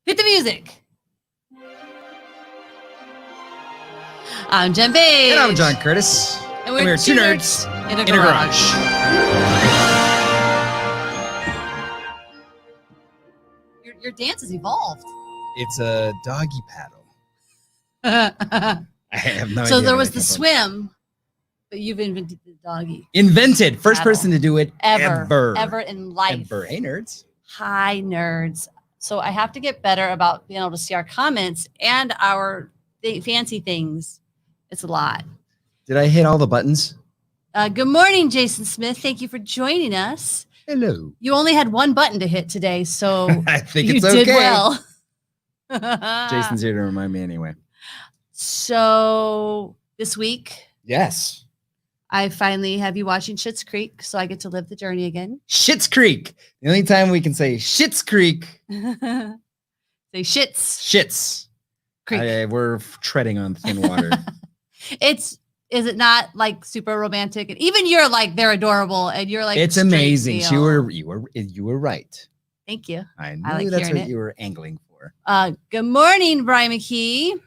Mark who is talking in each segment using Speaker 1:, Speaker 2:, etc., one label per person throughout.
Speaker 1: Hit the music. I'm Jen Page.
Speaker 2: And I'm John Curtis.
Speaker 1: And we're two nerds in a garage. Your dance has evolved.
Speaker 2: It's a doggy paddle.
Speaker 1: I
Speaker 2: have no idea.
Speaker 1: So there was the swim, but you've invented the doggy.
Speaker 2: Invented. First
Speaker 1: paddle.
Speaker 2: person to do it
Speaker 1: ever in life.
Speaker 2: Ever. Hey, nerds.
Speaker 1: Hi, nerds. So I have to get better about being able to see our comments and our fancy things. It's a lot.
Speaker 2: Did I hit all the buttons?
Speaker 1: Good morning, Jason Smith. Thank you for joining us.
Speaker 2: Hello.
Speaker 1: You only had one button to hit today, so
Speaker 2: I think
Speaker 1: you
Speaker 2: it's okay.
Speaker 1: did well.
Speaker 2: Jason's here to remind me anyway.
Speaker 1: So this week,
Speaker 2: yes,
Speaker 1: I finally have you watching Schitt's Creek, so I get to live the journey again.
Speaker 2: Schitt's Creek. The only time we can say Schitt's Creek.
Speaker 1: Say Schitt's.
Speaker 2: Schitt's Creek. We're treading on thin water.
Speaker 1: Is it not like super romantic? And even you're like, they're adorable, and you're like,
Speaker 2: it's amazing. You were right.
Speaker 1: Thank you.
Speaker 2: I knew that's what you were angling for.
Speaker 1: Good morning, Brian McKee.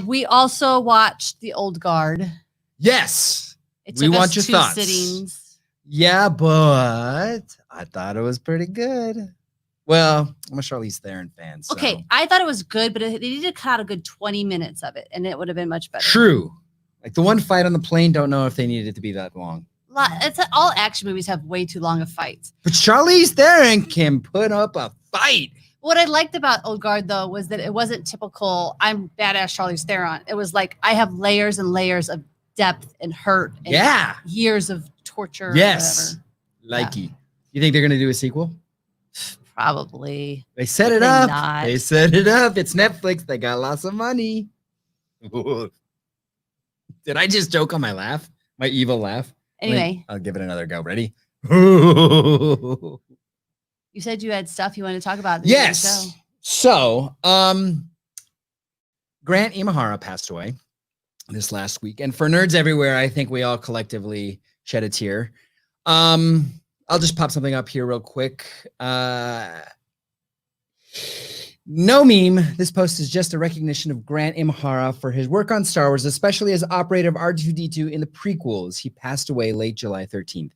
Speaker 1: We also watched The Old Guard.
Speaker 2: Yes.
Speaker 1: We want
Speaker 2: your thoughts.
Speaker 1: Sittings.
Speaker 2: Yeah, but I thought it was pretty good. Well, I'm a Charlize Theron fan. So.
Speaker 1: Okay, I thought it was good, but they needed to cut out a good 20 minutes of it, and it would have been much better.
Speaker 2: True. Like the one fight on the plane, don't know if they needed it to be that long.
Speaker 1: All action movies have way too long of fights.
Speaker 2: But Charlize Theron can put up a fight.
Speaker 1: What I liked about Old Guard, though, was that it wasn't typical, I'm badass Charlize Theron. It was like, I have layers and layers of depth and hurt and years of torture.
Speaker 2: Yes. Likey. You think they're going to do a sequel?
Speaker 1: Probably.
Speaker 2: They set it up. They set it up. It's Netflix. They got lots of money. Did I just joke on my laugh? My evil laugh?
Speaker 1: Anyway.
Speaker 2: I'll give it another go. Ready?
Speaker 1: You said you had stuff you wanted to talk about.
Speaker 2: Yes. So, Grant Imahara passed away this last week. And for nerds everywhere, I think we all collectively shed a tear. I'll just pop something up here real quick. No meme. This post is just a recognition of Grant Imahara for his work on Star Wars, especially as operator of R2-D2 in the prequels. He passed away late July 13th.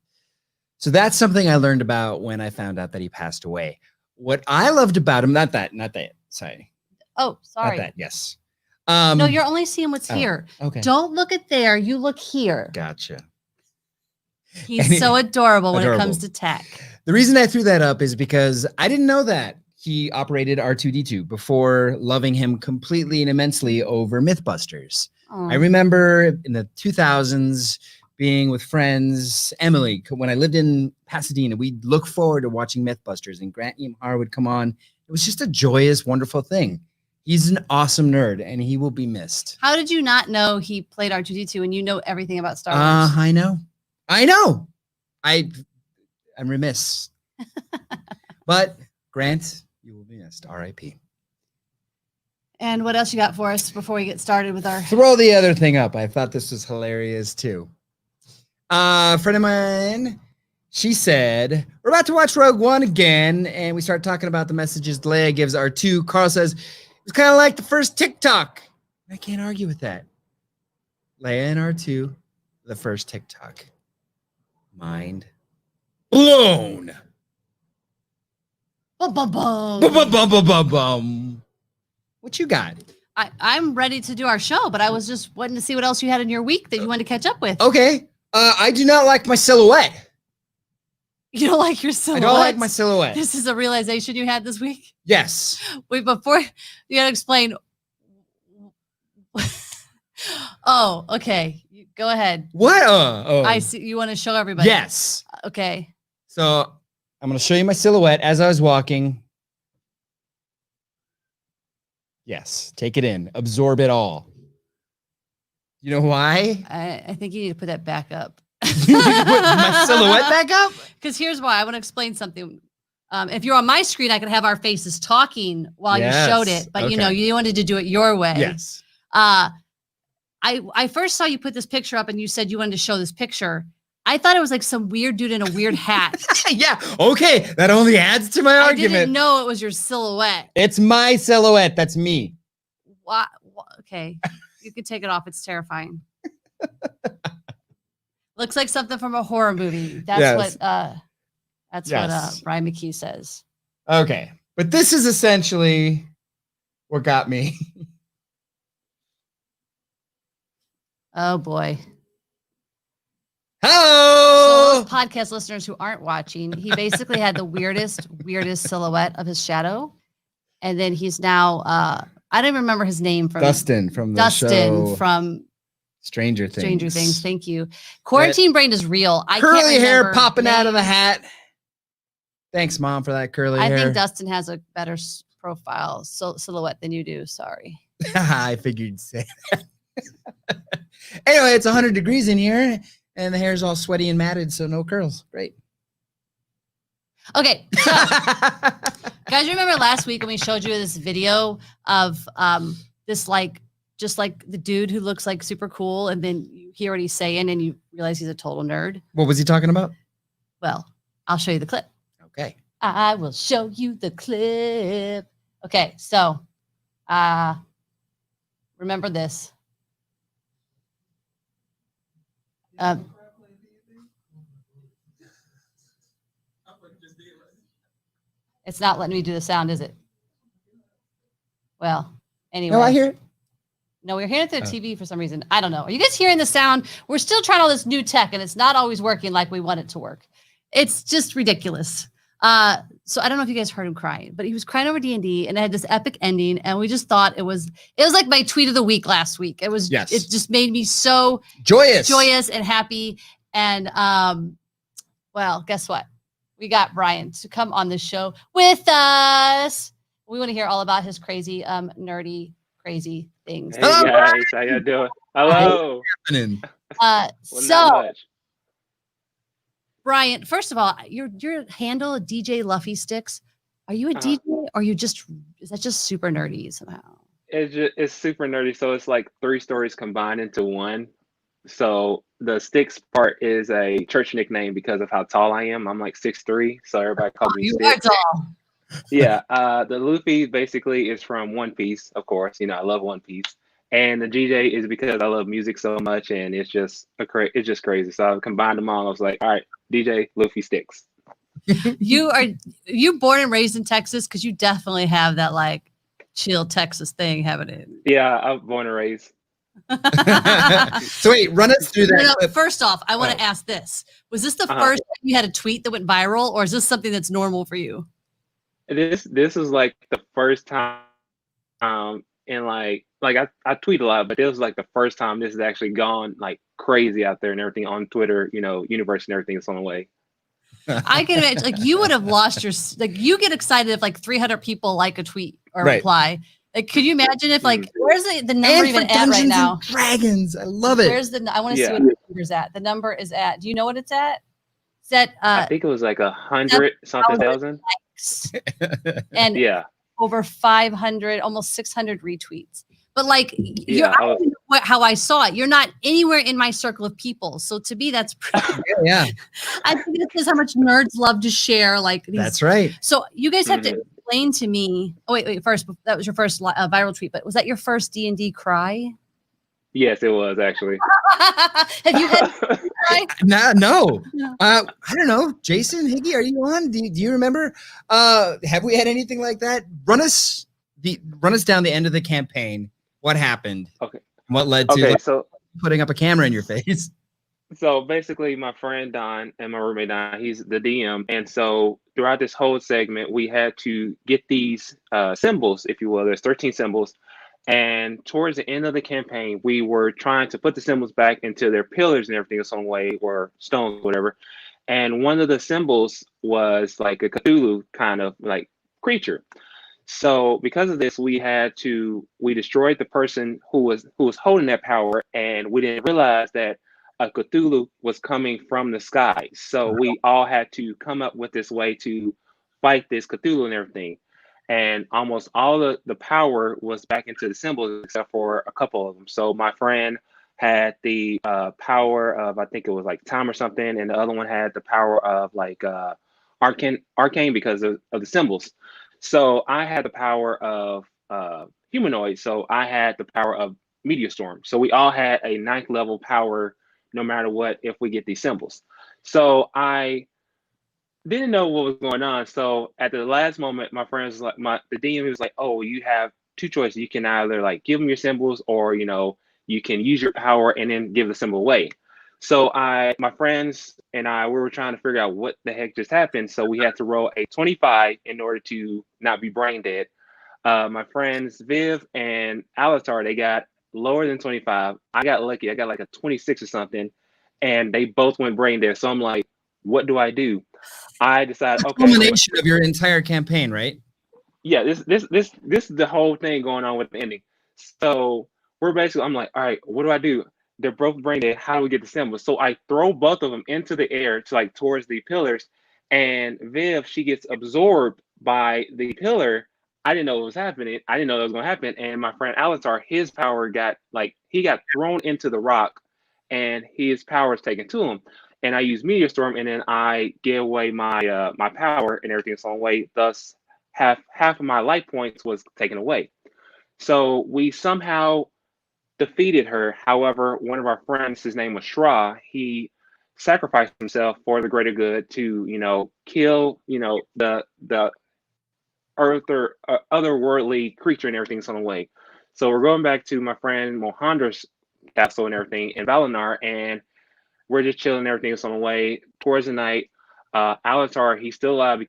Speaker 2: So that's something I learned about when I found out that he passed away. What I loved about him, not that, sorry.
Speaker 1: Oh, sorry.
Speaker 2: Not that, yes.
Speaker 1: No, you're only seeing what's here.
Speaker 2: Okay.
Speaker 1: Don't look at there. You look here.
Speaker 2: Gotcha.
Speaker 1: He's so adorable when it comes to tech.
Speaker 2: The reason I threw that up is because I didn't know that he operated R2-D2 before loving him completely and immensely over Mythbusters. I remember in the 2000s being with friends, Emily, when I lived in Pasadena, we'd look forward to watching Mythbusters and Grant Imahara would come on. It was just a joyous, wonderful thing. He's an awesome nerd and he will be missed.
Speaker 1: How did you not know he played R2-D2 and you know everything about Star Wars?
Speaker 2: I know. I'm remiss. But Grant, you will be missed. R.I.P.
Speaker 1: And what else you got for us before we get started with our...
Speaker 2: Throw the other thing up. I thought this was hilarious too. A friend of mine, she said, we're about to watch Rogue One again, and we start talking about the messages Leia gives R2. Carl says, it's kind of like the first TikTok. I can't argue with that. Leia and R2, the first TikTok. Mind blown.
Speaker 1: Bum, bum, bum.
Speaker 2: Bum, bum, bum, bum, bum, bum. What you got?
Speaker 1: I'm ready to do our show, but I was just wanting to see what else you had in your week that you wanted to catch up with.
Speaker 2: Okay. I do not like my silhouette.
Speaker 1: You don't like your silhouette?
Speaker 2: I don't like my silhouette.
Speaker 1: This is a realization you had this week?
Speaker 2: Yes.
Speaker 1: Wait, before you got to explain. Oh, okay. Go ahead.
Speaker 2: What?
Speaker 1: I see. You want to show everybody?
Speaker 2: Yes.
Speaker 1: Okay.
Speaker 2: So I'm going to show you my silhouette as I was walking. Yes. Take it in. Absorb it all. You know why?
Speaker 1: I think you need to put that back up.
Speaker 2: You need to put my silhouette back up? Because
Speaker 1: here's why. I want to explain something. If you're on my screen, I could have our faces talking while you showed it. But, you know, you wanted to do it your way.
Speaker 2: Yes.
Speaker 1: I first saw you put this picture up and you said you wanted to show this picture. I thought it was like some weird dude in a weird hat.
Speaker 2: Yeah. Okay. That only adds to my argument.
Speaker 1: I didn't know it was your silhouette.
Speaker 2: It's my silhouette. That's me.
Speaker 1: What? Okay. You can take it off. It's terrifying. Looks like something from a horror movie. That's what Brian McKee says.
Speaker 2: Okay. But this is essentially what got me.
Speaker 1: Oh boy.
Speaker 2: Hello.
Speaker 1: So those podcast listeners who aren't watching, he basically had the weirdest silhouette of his shadow. And then he's now I don't even remember his name from
Speaker 2: Dustin from the show
Speaker 1: from
Speaker 2: Stranger Things.
Speaker 1: Thank you. Quarantine brain is real.
Speaker 2: Curly hair popping out of the hat. Thanks, Mom, for that curly hair.
Speaker 1: I think Dustin has a better profile silhouette than you do. Sorry.
Speaker 2: I figured you'd say that. Anyway, it's 100 degrees in here, and the hair's all sweaty and matted, so no curls. Great.
Speaker 1: Okay. So, guys, remember last week when we showed you this video of this just like the dude who looks like super cool, and then you hear what he's saying and you realize he's a total nerd?
Speaker 2: What was he talking about?
Speaker 1: Well, I'll show you the clip.
Speaker 2: Okay.
Speaker 1: I will show you the clip. Okay, so remember this. It's not letting me do the sound, is it? Well, anyway.
Speaker 2: No, I hear it.
Speaker 1: No, we're hearing it through the TV for some reason. I don't know. Are you guys hearing the sound? We're still trying all this new tech, and it's not always working like we want it to work. It's just ridiculous. So I don't know if you guys heard him crying, but he was crying over D&D, and it had this epic ending, and we just thought it was like my tweet of the week last week. It was, It just made me so joyous and happy. And well, guess what? We got Brian to come on the show with us. We want to hear all about his crazy, nerdy, crazy things.
Speaker 3: Hey guys, how y'all doing? Hello.
Speaker 1: So, Brian, first of all, your handle, DJ Luffy Sticks. Are you a DJ, or are you just? Is that just super nerdy somehow?
Speaker 3: It's super nerdy. So it's like 3 stories combined into one. So the Sticks part is a church nickname because of how tall I am. I'm like 6'3", so everybody calls me Sticks.
Speaker 1: You are tall.
Speaker 3: Yeah. The Luffy basically is from One Piece, of course. You know, I love One Piece. And the DJ is because I love music so much, and it's just crazy. So I combined them all. I was like, all right, DJ Luffy Sticks.
Speaker 1: You born and raised in Texas? Because you definitely have that like chill Texas thing, haven't it?
Speaker 3: Yeah, I'm born and raised.
Speaker 2: So wait, run us through that.
Speaker 1: No, first off, I want to ask this: was this the first time you had a tweet that went viral, or is this something that's normal for you?
Speaker 3: This is like the first time, and like I tweet a lot, but this was like the first time this has actually gone like crazy out there and everything on Twitter. You know, universe and everything is on the way.
Speaker 1: I can imagine, like, you would have lost your, like, you get excited if like 300 people like a tweet or reply. Like, could you imagine if like, where's the number even at right now?
Speaker 2: Dragons, I love it.
Speaker 1: Where's I want to see what the number's at. The number is at. Do you know what it's at? It's at.
Speaker 3: I think it was like 100 something thousand.
Speaker 1: And over 500, almost 600 retweets. But like, I don't know how I saw it. You're not anywhere in my circle of people. So to me, that's pretty.
Speaker 2: Yeah.
Speaker 1: I think this is how much nerds love to share. Like these.
Speaker 2: That's right.
Speaker 1: So you guys have to explain to me. Oh wait. First, that was your first viral tweet, but was that your first D&D cry?
Speaker 3: Yes, it was actually.
Speaker 1: Have you had cry?
Speaker 2: No. I don't know. Jason, Higgy, are you on? Do you remember? Have we had anything like that? Run us down the end of the campaign. What happened?
Speaker 3: Okay.
Speaker 2: What led to putting up a camera in your face?
Speaker 3: So basically, my friend Don and my roommate Don, he's the DM, and so throughout this whole segment, we had to get these symbols, if you will. There's 13 symbols, and towards the end of the campaign, we were trying to put the symbols back into their pillars and everything in some way, or stones, whatever. And one of the symbols was like a Cthulhu kind of like creature. So because of this, we destroyed the person who was holding that power, and we didn't realize that a Cthulhu was coming from the sky. So we all had to come up with this way to fight this Cthulhu and everything. And almost all the power was back into the symbols except for a couple of them. So my friend had the power of, I think it was like time or something, and the other one had the power of like arcane because of the symbols. So I had the power of humanoid. So I had the power of meteor storm. So we all had a ninth level power, no matter what, if we get these symbols. So I didn't know what was going on. So at the last moment, my friend was like, the DM was like, "Oh, you have two choices. You can either like give them your symbols, or you can use your power and then give the symbol away." So my friends and I, we were trying to figure out what the heck just happened. So we had to roll a 25 in order to not be brain dead. My friends Viv and Alatar, they got lower than 25. I got lucky. I got like a 26 or something, and they both went brain dead. So I'm like, what do I do? I decided, okay,
Speaker 2: culmination of your entire campaign, right?
Speaker 3: yeah, this is the whole thing going on with the ending. So we're basically, I'm like, all right, what do I do? They're both brain dead. How do we get the symbol? So I throw both of them into the air to like towards the pillars, and Viv, she gets absorbed by the pillar. I didn't know what was happening. I didn't know that was gonna happen. And my friend Alatar, his power got like he got thrown into the rock, and his power is taken to him. And I use Meteor Storm, and then I give away my my power and everything its own way. Thus, half of my life points was taken away. So we somehow defeated her. However, one of our friends, his name was Shra, he sacrificed himself for the greater good to, kill, the earth or otherworldly creature and everything some way. So we're going back to my friend Mohandra's castle and everything in Valinar, and we're just chilling, everything some way. Towards the night, Alatar, he's still alive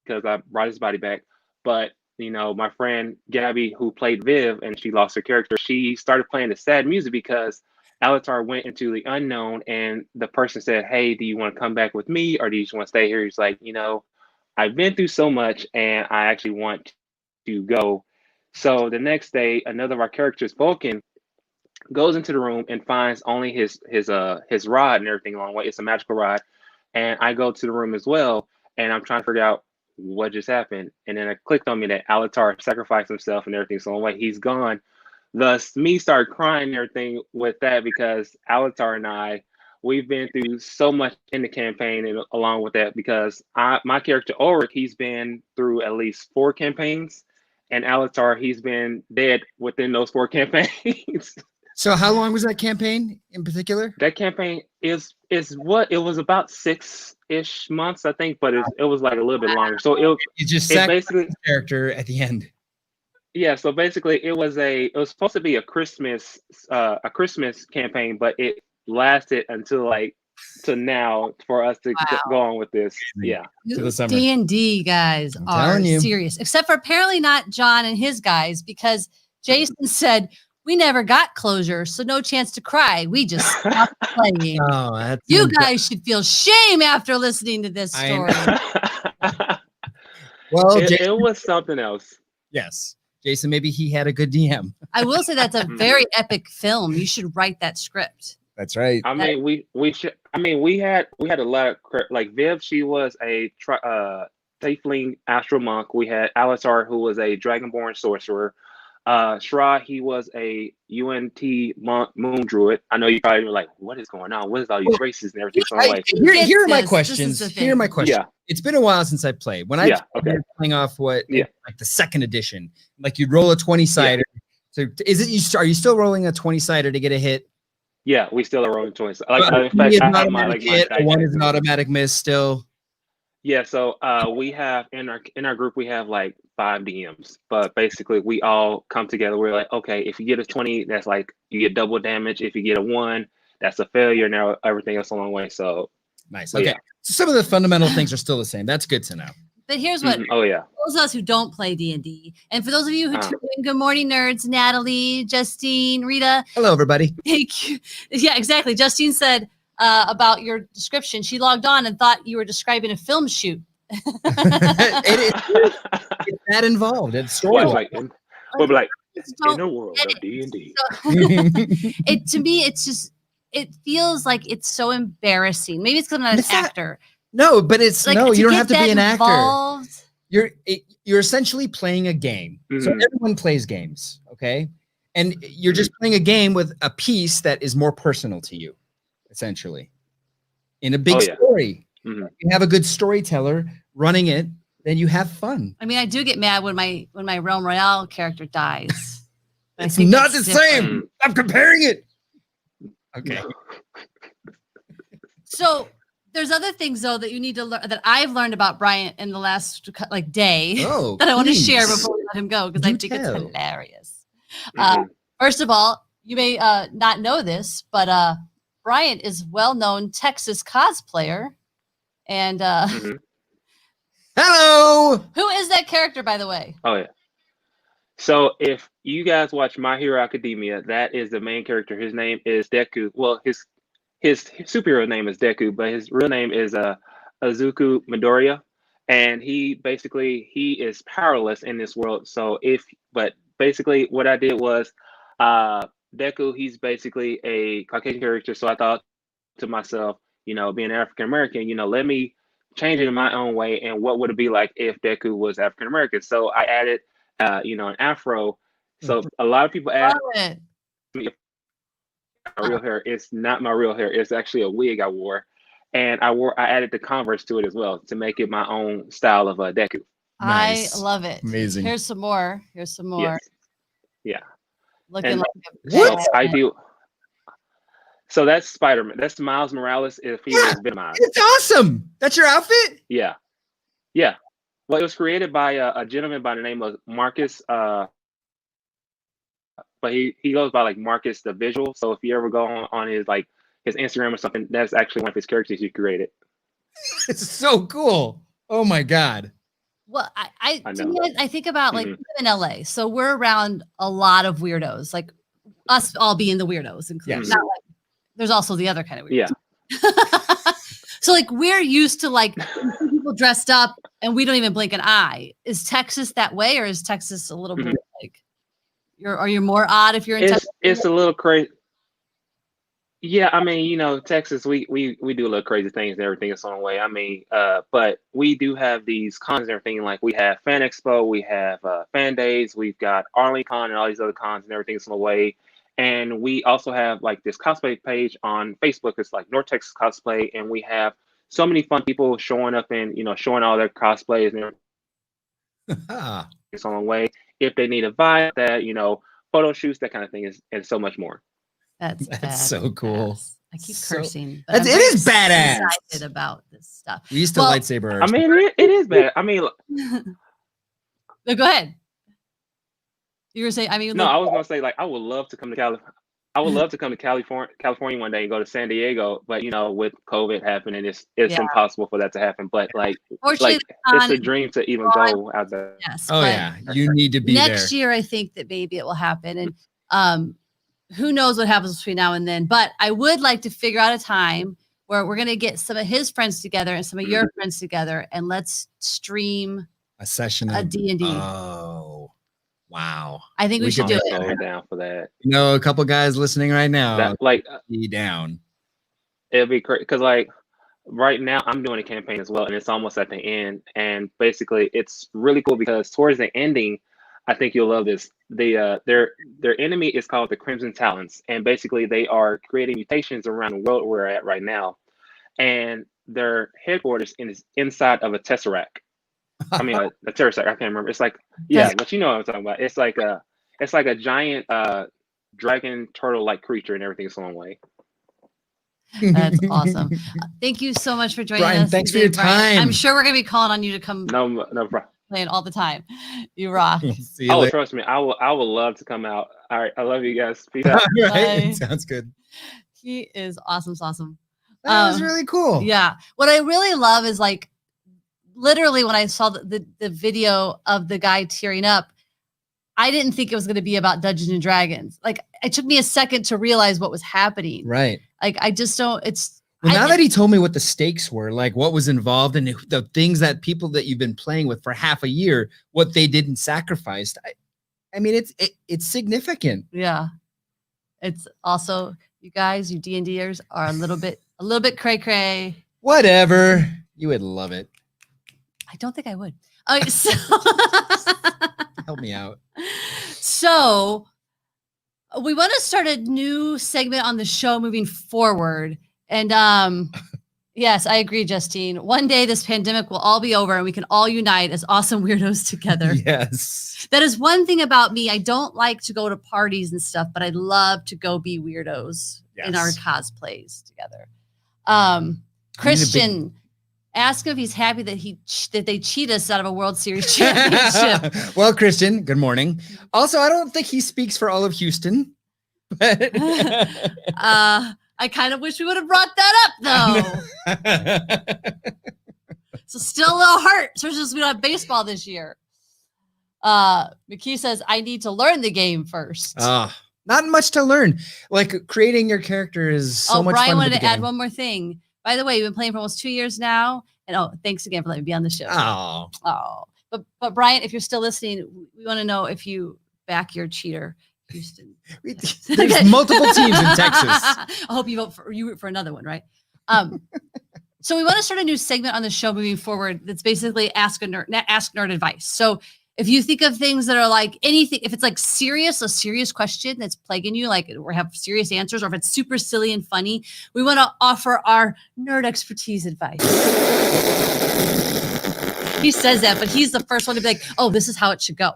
Speaker 3: because I brought his body back. But my friend Gabby, who played Viv, and she lost her character, she started playing the sad music because Alatar went into the unknown, and the person said, "Hey, do you want to come back with me, or do you just want to stay here?" He's like, I've been through so much, and I actually want to go. So the next day, another of our characters, Vulcan, goes into the room and finds only his rod and everything along the way. It's a magical rod, and I go to the room as well, and I'm trying to figure out what just happened. And then it clicked on me that Alatar sacrificed himself and everything. So I'm like, he's gone. Thus, me start crying and everything with that because Alatar and I, we've been through so much in the campaign, and along with that, because my character Ulrich, he's been through at least 4 campaigns, and Alatar, he's been dead within those 4 campaigns.
Speaker 2: So how long was that campaign in particular?
Speaker 3: That campaign is what it was, about 6-ish months, I think, but it was like a little bit longer. So
Speaker 2: You just
Speaker 3: basically
Speaker 2: the character at the end.
Speaker 3: Yeah, so basically it was supposed to be a Christmas campaign, but it lasted until to now for us to go on with this. Yeah.
Speaker 2: To the summer.
Speaker 1: D&D guys are serious, except for apparently not John and his guys, because Jason said, "We never got closure, so no chance to cry. We just stopped playing."
Speaker 2: Oh,
Speaker 1: you guys should feel shame after listening to this story.
Speaker 2: Well,
Speaker 3: it was something else.
Speaker 2: Yes. Jason, maybe he had a good DM.
Speaker 1: I will say that's a very epic film. You should write that script.
Speaker 2: That's right.
Speaker 3: I mean, we should. I mean, we had a lot of like Viv. She was a tiefling astral monk. We had Alatar, who was a dragonborn sorcerer. Shra, he was a UNT monk, moon druid. I know you probably were like, "What is going on? What is all these races and everything?"
Speaker 2: Here are my questions. Here are my questions.
Speaker 3: Yeah.
Speaker 2: It's been a while since I played. When I playing off like the second edition, like you'd roll a 20-sider. So are you still rolling a 20-sider to get a hit?
Speaker 3: Yeah, we still are rolling 20. In fact, I have my
Speaker 2: hit, one is an automatic miss still.
Speaker 3: Yeah, so we have in our group we have like 5 DMs, but basically we all come together. We're like, okay, if you get a 20, that's like you get double damage. If you get a 1, that's a failure. Now everything else along the way. So
Speaker 2: nice. Okay, so some of the fundamental things are still the same. That's good to know.
Speaker 1: But here's what those of us who don't play D&D, and for those of you who tune in, good morning, nerds. Natalie, Justine, Rita.
Speaker 2: Hello, everybody.
Speaker 1: Thank you. Yeah, exactly. Justine said about your description. She logged on and thought you were describing a film shoot.
Speaker 2: It's that involved. It's story.
Speaker 3: We'll be like in a world of D&D.
Speaker 1: It to me, it feels like it's so embarrassing. Maybe it's because I'm not an actor.
Speaker 2: No, but it's
Speaker 1: like,
Speaker 2: you don't have to be an
Speaker 1: involved.
Speaker 2: actor. You're essentially playing a game. So everyone plays games, okay? And you're just playing a game with a piece that is more personal to you, essentially. In a big story.
Speaker 3: Mm-hmm.
Speaker 2: You have a good storyteller running it, then you have fun.
Speaker 1: I mean, I do get mad when my Realm Royale character dies.
Speaker 2: It's not the same. I'm comparing it. Okay.
Speaker 1: So there's other things though that you need to learn that I've learned about Bryant in the last day that I want to share before we let him go because I think it's hilarious. First of all, you may not know this, but Bryant is well-known Texas cosplayer, and
Speaker 2: hello.
Speaker 1: Who is that character, by the way?
Speaker 3: Oh yeah. So if you guys watch My Hero Academia, that is the main character. His name is Deku. Well, his superhero name is Deku, but his real name is Izuku Midoriya, and he is powerless in this world. So but basically what I did was Deku, he's basically a Caucasian character. So I thought to myself, being African American, let me change it in my own way. And what would it be like if Deku was African American? So I added, an afro. So a lot of people ask me if my real hair. It's not my real hair. It's actually a wig I wore, and I added the Converse to it as well to make it my own style of Deku.
Speaker 2: Nice.
Speaker 1: I love it.
Speaker 2: Amazing.
Speaker 1: Here's some more.
Speaker 3: Yes. Yeah.
Speaker 1: Looking like
Speaker 3: what I do. So that's Spider-Man. That's Miles Morales if he was Venomized.
Speaker 2: It's awesome. That's your outfit?
Speaker 3: Yeah. Yeah. Well, it was created by a gentleman by the name of Marcus. But he goes by like Marcus the Visual. So if you ever go on his Instagram or something, that's actually one of his characters he created.
Speaker 2: It's so cool. Oh my God.
Speaker 1: Well, I think about like in LA. So we're around a lot of weirdos, like us all being the weirdos.
Speaker 2: Yes.
Speaker 1: Not like, there's also the other kind of weirdos.
Speaker 3: Yeah.
Speaker 1: So like we're used to like people dressed up and we don't even blink an eye. Is Texas that way, or is Texas a little bit like are you more odd if you're in Texas?
Speaker 3: It's a little crazy. Yeah, I mean, Texas, we do a little crazy things and everything its own way. I mean, but we do have these cons and everything. Like we have Fan Expo, we have Fan Days, we've got ArlingCon and all these other cons and everything its own way. And we also have like this cosplay page on Facebook. It's like North Texas Cosplay, and we have so many fun people showing up and showing all their cosplays and everything its own way. If they need a vibe, that photo shoots, that kind of thing and so much more.
Speaker 1: That's
Speaker 2: so cool.
Speaker 1: I keep cursing.
Speaker 2: It is badass.
Speaker 1: Excited about this stuff.
Speaker 2: We used to lightsaber.
Speaker 3: I mean, it is bad. I mean,
Speaker 1: no, go ahead. You were saying, I mean,
Speaker 3: no, I was gonna say I would love to come to California. I would love to come to California one day and go to San Diego, but with COVID happening, it's impossible for that to happen. But it's a dream to even go out there.
Speaker 1: Yes.
Speaker 2: Oh yeah, you need to be
Speaker 1: next
Speaker 2: there.
Speaker 1: year. I think that maybe it will happen, and who knows what happens between now and then. But I would like to figure out a time where we're gonna get some of his friends together and some of your friends together, and let's stream
Speaker 2: a session
Speaker 1: of D&D.
Speaker 2: Oh. Wow.
Speaker 1: I think we should do it.
Speaker 3: So down for that.
Speaker 2: A couple guys listening right now.
Speaker 3: Be
Speaker 2: down.
Speaker 3: It'll be crazy because right now I'm doing a campaign as well, and it's almost at the end. And basically, it's really cool because towards the ending, I think you'll love this. Their enemy is called the Crimson Talons, and basically they are creating mutations around the world we're at right now, and their headquarters is inside of a tesseract. I mean, a pterosaur. I can't remember. It's like, but you know what I'm talking about. It's like a giant dragon turtle like creature and everything's one way.
Speaker 1: That's awesome. Thank you so much for joining
Speaker 2: Brian,
Speaker 1: us.
Speaker 2: Thanks for your time.
Speaker 1: I'm sure we're gonna be calling on you to come.
Speaker 3: No problem.
Speaker 1: Playing all the time. You rock.
Speaker 3: Trust me. I would love to come out. All right. I love you guys. Peace out.
Speaker 2: Right. Sounds good.
Speaker 1: He is awesome.
Speaker 2: That was really cool.
Speaker 1: Yeah. What I really love is literally when I saw the video of the guy tearing up, I didn't think it was going to be about Dungeons and Dragons. It took me a second to realize what was happening.
Speaker 2: Right.
Speaker 1: I just don't,
Speaker 2: now that he told me what the stakes were, what was involved and the things that people that you've been playing with for half a year, what they did and sacrificed. I mean, it's significant.
Speaker 1: Yeah. It's also, you guys, you D&Ders are a little bit cray cray.
Speaker 2: Whatever. You would love it.
Speaker 1: I don't think I would. Okay, so
Speaker 2: help me out.
Speaker 1: So We want to start a new segment on the show moving forward. And yes, I agree, Justine. One day this pandemic will all be over and we can all unite as awesome weirdos together.
Speaker 2: Yes.
Speaker 1: That is one thing about me. I don't like to go to parties and stuff, but I love to go be weirdos in our cosplays together. Christian, ask him if he's happy that they cheat us out of a World Series championship.
Speaker 2: Well, Christian, good morning. Also, I don't think he speaks for all of Houston. But
Speaker 1: I kind of wish we would have brought that up, though. So still a little hurt, especially since we don't have baseball this year. McKee says, I need to learn the game first.
Speaker 2: Not much to learn. Like creating your character is so much fun.
Speaker 1: Brian wanted to add one more thing. By the way, you've been playing for almost 2 years now. And thanks again for letting me be on the show. But Brian, if you're still listening, we want to know if you back your cheater, Houston.
Speaker 2: There's multiple teams in Texas.
Speaker 1: I hope you root for another one, right? So we want to start a new segment on the show moving forward. That's basically ask nerd advice. So if you think of things that are like anything, if it's like a serious question that's plaguing you, like or have serious answers, or if it's super silly and funny, we want to offer our nerd expertise advice. He says that, but he's the first one to be like, oh, this is how it should go.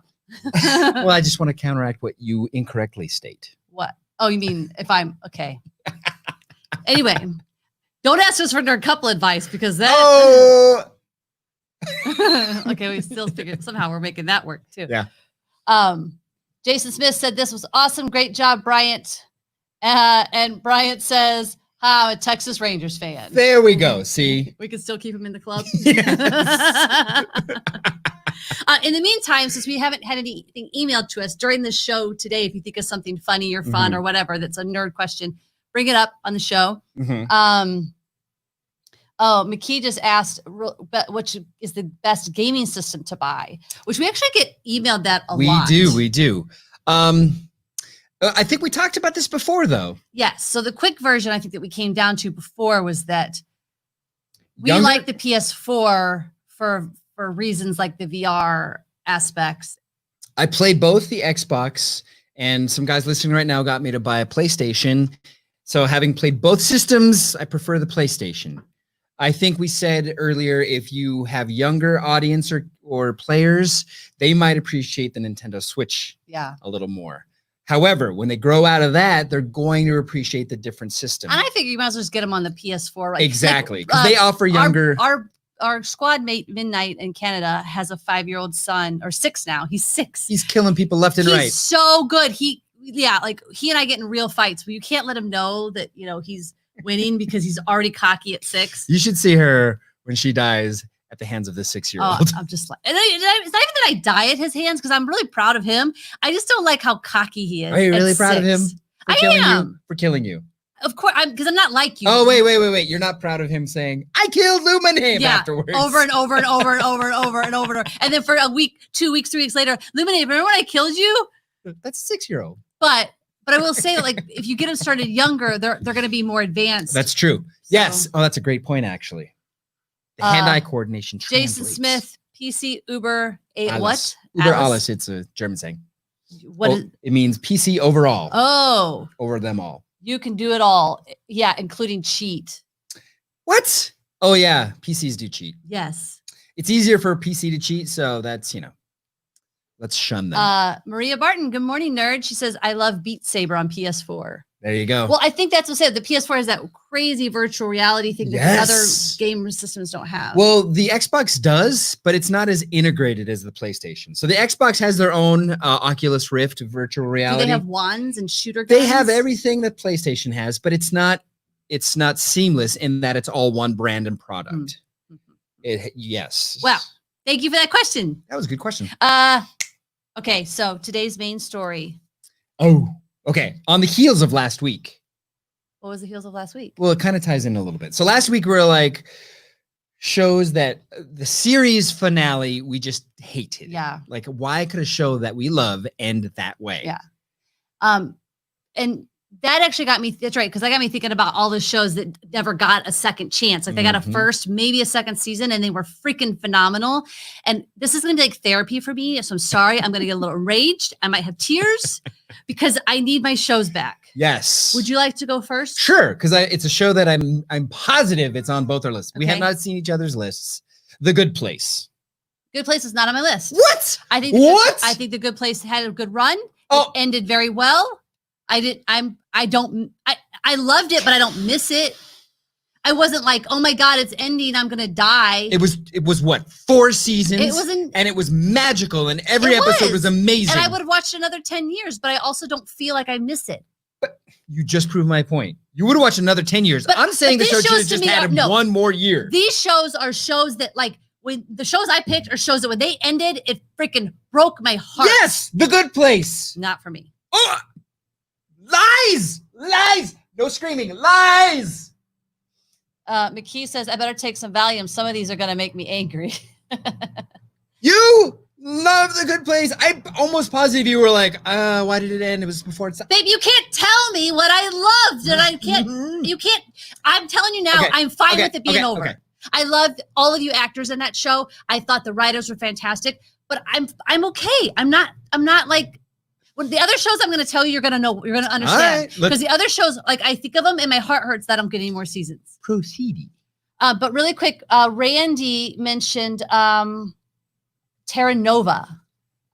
Speaker 2: Well, I just want to counteract what you incorrectly state.
Speaker 1: What? Oh, you mean if I'm okay. Anyway, don't ask us for nerd couple advice because that.
Speaker 2: Oh.
Speaker 1: Okay, we still figured somehow we're making that work too.
Speaker 2: Yeah.
Speaker 1: Jason Smith said this was awesome. Great job, Bryant. And Bryant says, I'm a Texas Rangers fan.
Speaker 2: There we go. See?
Speaker 1: We can still keep him in the club.
Speaker 2: Yes.
Speaker 1: In the meantime, since we haven't had anything emailed to us during the show today, if you think of something funny or fun or whatever that's a nerd question, bring it up on the show. McKee just asked which is the best gaming system to buy, which we actually get emailed that a lot.
Speaker 2: We do. I think we talked about this before, though.
Speaker 1: Yes. So the quick version I think that we came down to before was that we like the PS4 for reasons like the VR aspects.
Speaker 2: I play both the Xbox, and some guys listening right now got me to buy a PlayStation. So having played both systems, I prefer the PlayStation. I think we said earlier, if you have younger audience or players, they might appreciate the Nintendo Switch a little more. However, when they grow out of that, they're going to appreciate the different system.
Speaker 1: And I figure you might as well just get them on the PS4. Right?
Speaker 2: Exactly, because they offer younger.
Speaker 1: Our squad mate Midnight in Canada has a 5-year-old son, or 6 now. He's 6.
Speaker 2: He's killing people left and right.
Speaker 1: He's so good. He and I get in real fights, but you can't let him know that he's winning because he's already cocky at 6.
Speaker 2: You should see her when she dies at the hands of this 6-year-old.
Speaker 1: Oh, I'm just like, and it's not even that I die at his hands because I'm really proud of him. I just don't like how cocky he is.
Speaker 2: Are you really proud of him?
Speaker 1: I am.
Speaker 2: For killing you.
Speaker 1: Of course, because I'm not like you.
Speaker 2: Oh, wait. You're not proud of him saying, I killed Luminame afterwards.
Speaker 1: Over and over and over and over and over and over. And then for a week, 2 weeks, 3 weeks later, Luminame, remember when I killed you?
Speaker 2: That's a 6-year-old.
Speaker 1: But I will say, like, if you get them started younger, they're going to be more advanced.
Speaker 2: That's true. So, yes. Oh, that's a great point, actually. The hand-eye coordination translates.
Speaker 1: Jason Smith, PC Uber,
Speaker 2: what?
Speaker 1: Uber
Speaker 2: alles. It's a German saying. It means PC overall.
Speaker 1: Oh.
Speaker 2: Over them all.
Speaker 1: You can do it all. Yeah, including cheat.
Speaker 2: What? Oh, yeah. PCs do cheat.
Speaker 1: Yes.
Speaker 2: It's easier for a PC to cheat, so that's, let's shun them.
Speaker 1: Maria Barton, good morning, nerd. She says, I love Beat Saber on PS4.
Speaker 2: There you go.
Speaker 1: Well, I think that's what's it. The PS4 has that crazy virtual reality thing that other game systems don't have.
Speaker 2: Well, the Xbox does, but it's not as integrated as the PlayStation. So the Xbox has their own Oculus Rift virtual reality.
Speaker 1: Do they have wands and shooter guns?
Speaker 2: They have everything that PlayStation has, but it's not seamless in that it's all one brand and product. Yes.
Speaker 1: Wow. Thank you for that question.
Speaker 2: That was a good question.
Speaker 1: Okay, so today's main story.
Speaker 2: Oh, okay. On the heels of last week.
Speaker 1: What was the heels of last week?
Speaker 2: Well, it kind of ties in a little bit. So last week we were like, shows that the series finale we just hated.
Speaker 1: Yeah.
Speaker 2: Like, why could a show that we love end that way?
Speaker 1: Yeah. And that actually got me. That's right, because that got me thinking about all the shows that never got a second chance. Like they got a first, maybe a second season, and they were freaking phenomenal. And this is going to be like therapy for me. So I'm sorry, I'm going to get a little enraged. I might have tears because I need my shows back.
Speaker 2: Yes.
Speaker 1: Would you like to go first?
Speaker 2: Sure, because it's a show that I'm positive it's on both our lists. We have
Speaker 1: Okay.
Speaker 2: not seen each other's lists. The Good Place.
Speaker 1: Good Place is not on my list.
Speaker 2: What?
Speaker 1: I think I think The Good Place had a good run.
Speaker 2: Oh.
Speaker 1: It ended very well. I loved it, but I don't miss it. I wasn't like, oh my God, it's ending, I'm gonna die.
Speaker 2: It was what, 4 seasons?
Speaker 1: It wasn't,
Speaker 2: and it was magical, and every episode was amazing.
Speaker 1: And I would have watched another 10 years, but I also don't feel like I miss it.
Speaker 2: But you just proved my point. You would have watched another 10 years.
Speaker 1: But,
Speaker 2: I'm saying the
Speaker 1: these
Speaker 2: show should
Speaker 1: shows
Speaker 2: have
Speaker 1: to
Speaker 2: just
Speaker 1: me
Speaker 2: had
Speaker 1: are-
Speaker 2: one more year.
Speaker 1: These shows are shows that like, when the shows I picked are shows that when they ended, it freaking broke my heart.
Speaker 2: Yes, The Good Place.
Speaker 1: Not for me.
Speaker 2: Oh, lies. No screaming, lies.
Speaker 1: McKee says, I better take some Valium. Some of these are going to make me angry.
Speaker 2: You love The Good Place. I'm almost positive you were like, why did it end? It was before it's.
Speaker 1: Babe, you can't tell me what I loved. And I can't, you can't. I'm telling you now,
Speaker 2: Okay,
Speaker 1: I'm fine with it being over.
Speaker 2: Okay.
Speaker 1: I loved all of you actors in that show. I thought the writers were fantastic, but I'm okay. I'm not like, well, the other shows I'm going to tell you, you're going to know, you're going to understand.
Speaker 2: Right,
Speaker 1: Because the other shows, like I think of them and my heart hurts that I'm getting more seasons.
Speaker 2: Proceeding.
Speaker 1: But really quick, Randy mentioned Terra Nova.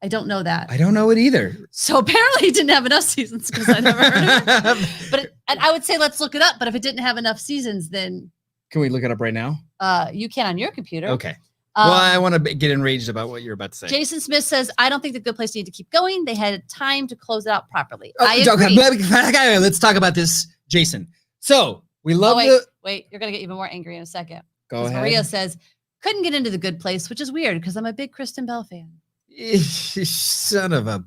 Speaker 1: I don't know that.
Speaker 2: I don't know it either.
Speaker 1: So apparently it didn't have enough seasons because I never heard of it. But and I would say let's look it up. But if it didn't have enough seasons, then
Speaker 2: Can we look it up right now?
Speaker 1: you can on your computer.
Speaker 2: Okay. Well, I want to get enraged about what you're about to say.
Speaker 1: Jason Smith says, I don't think The Good Place needed to keep going. They had time to close it out properly.
Speaker 2: Oh,
Speaker 1: I
Speaker 2: okay,
Speaker 1: agree.
Speaker 2: let's talk about this, Jason. So we love
Speaker 1: Wait, you're going to get even more angry in a second.
Speaker 2: Go ahead.
Speaker 1: Maria says, couldn't get into The Good Place, which is weird because I'm a big Kristen Bell fan.
Speaker 2: Son of a.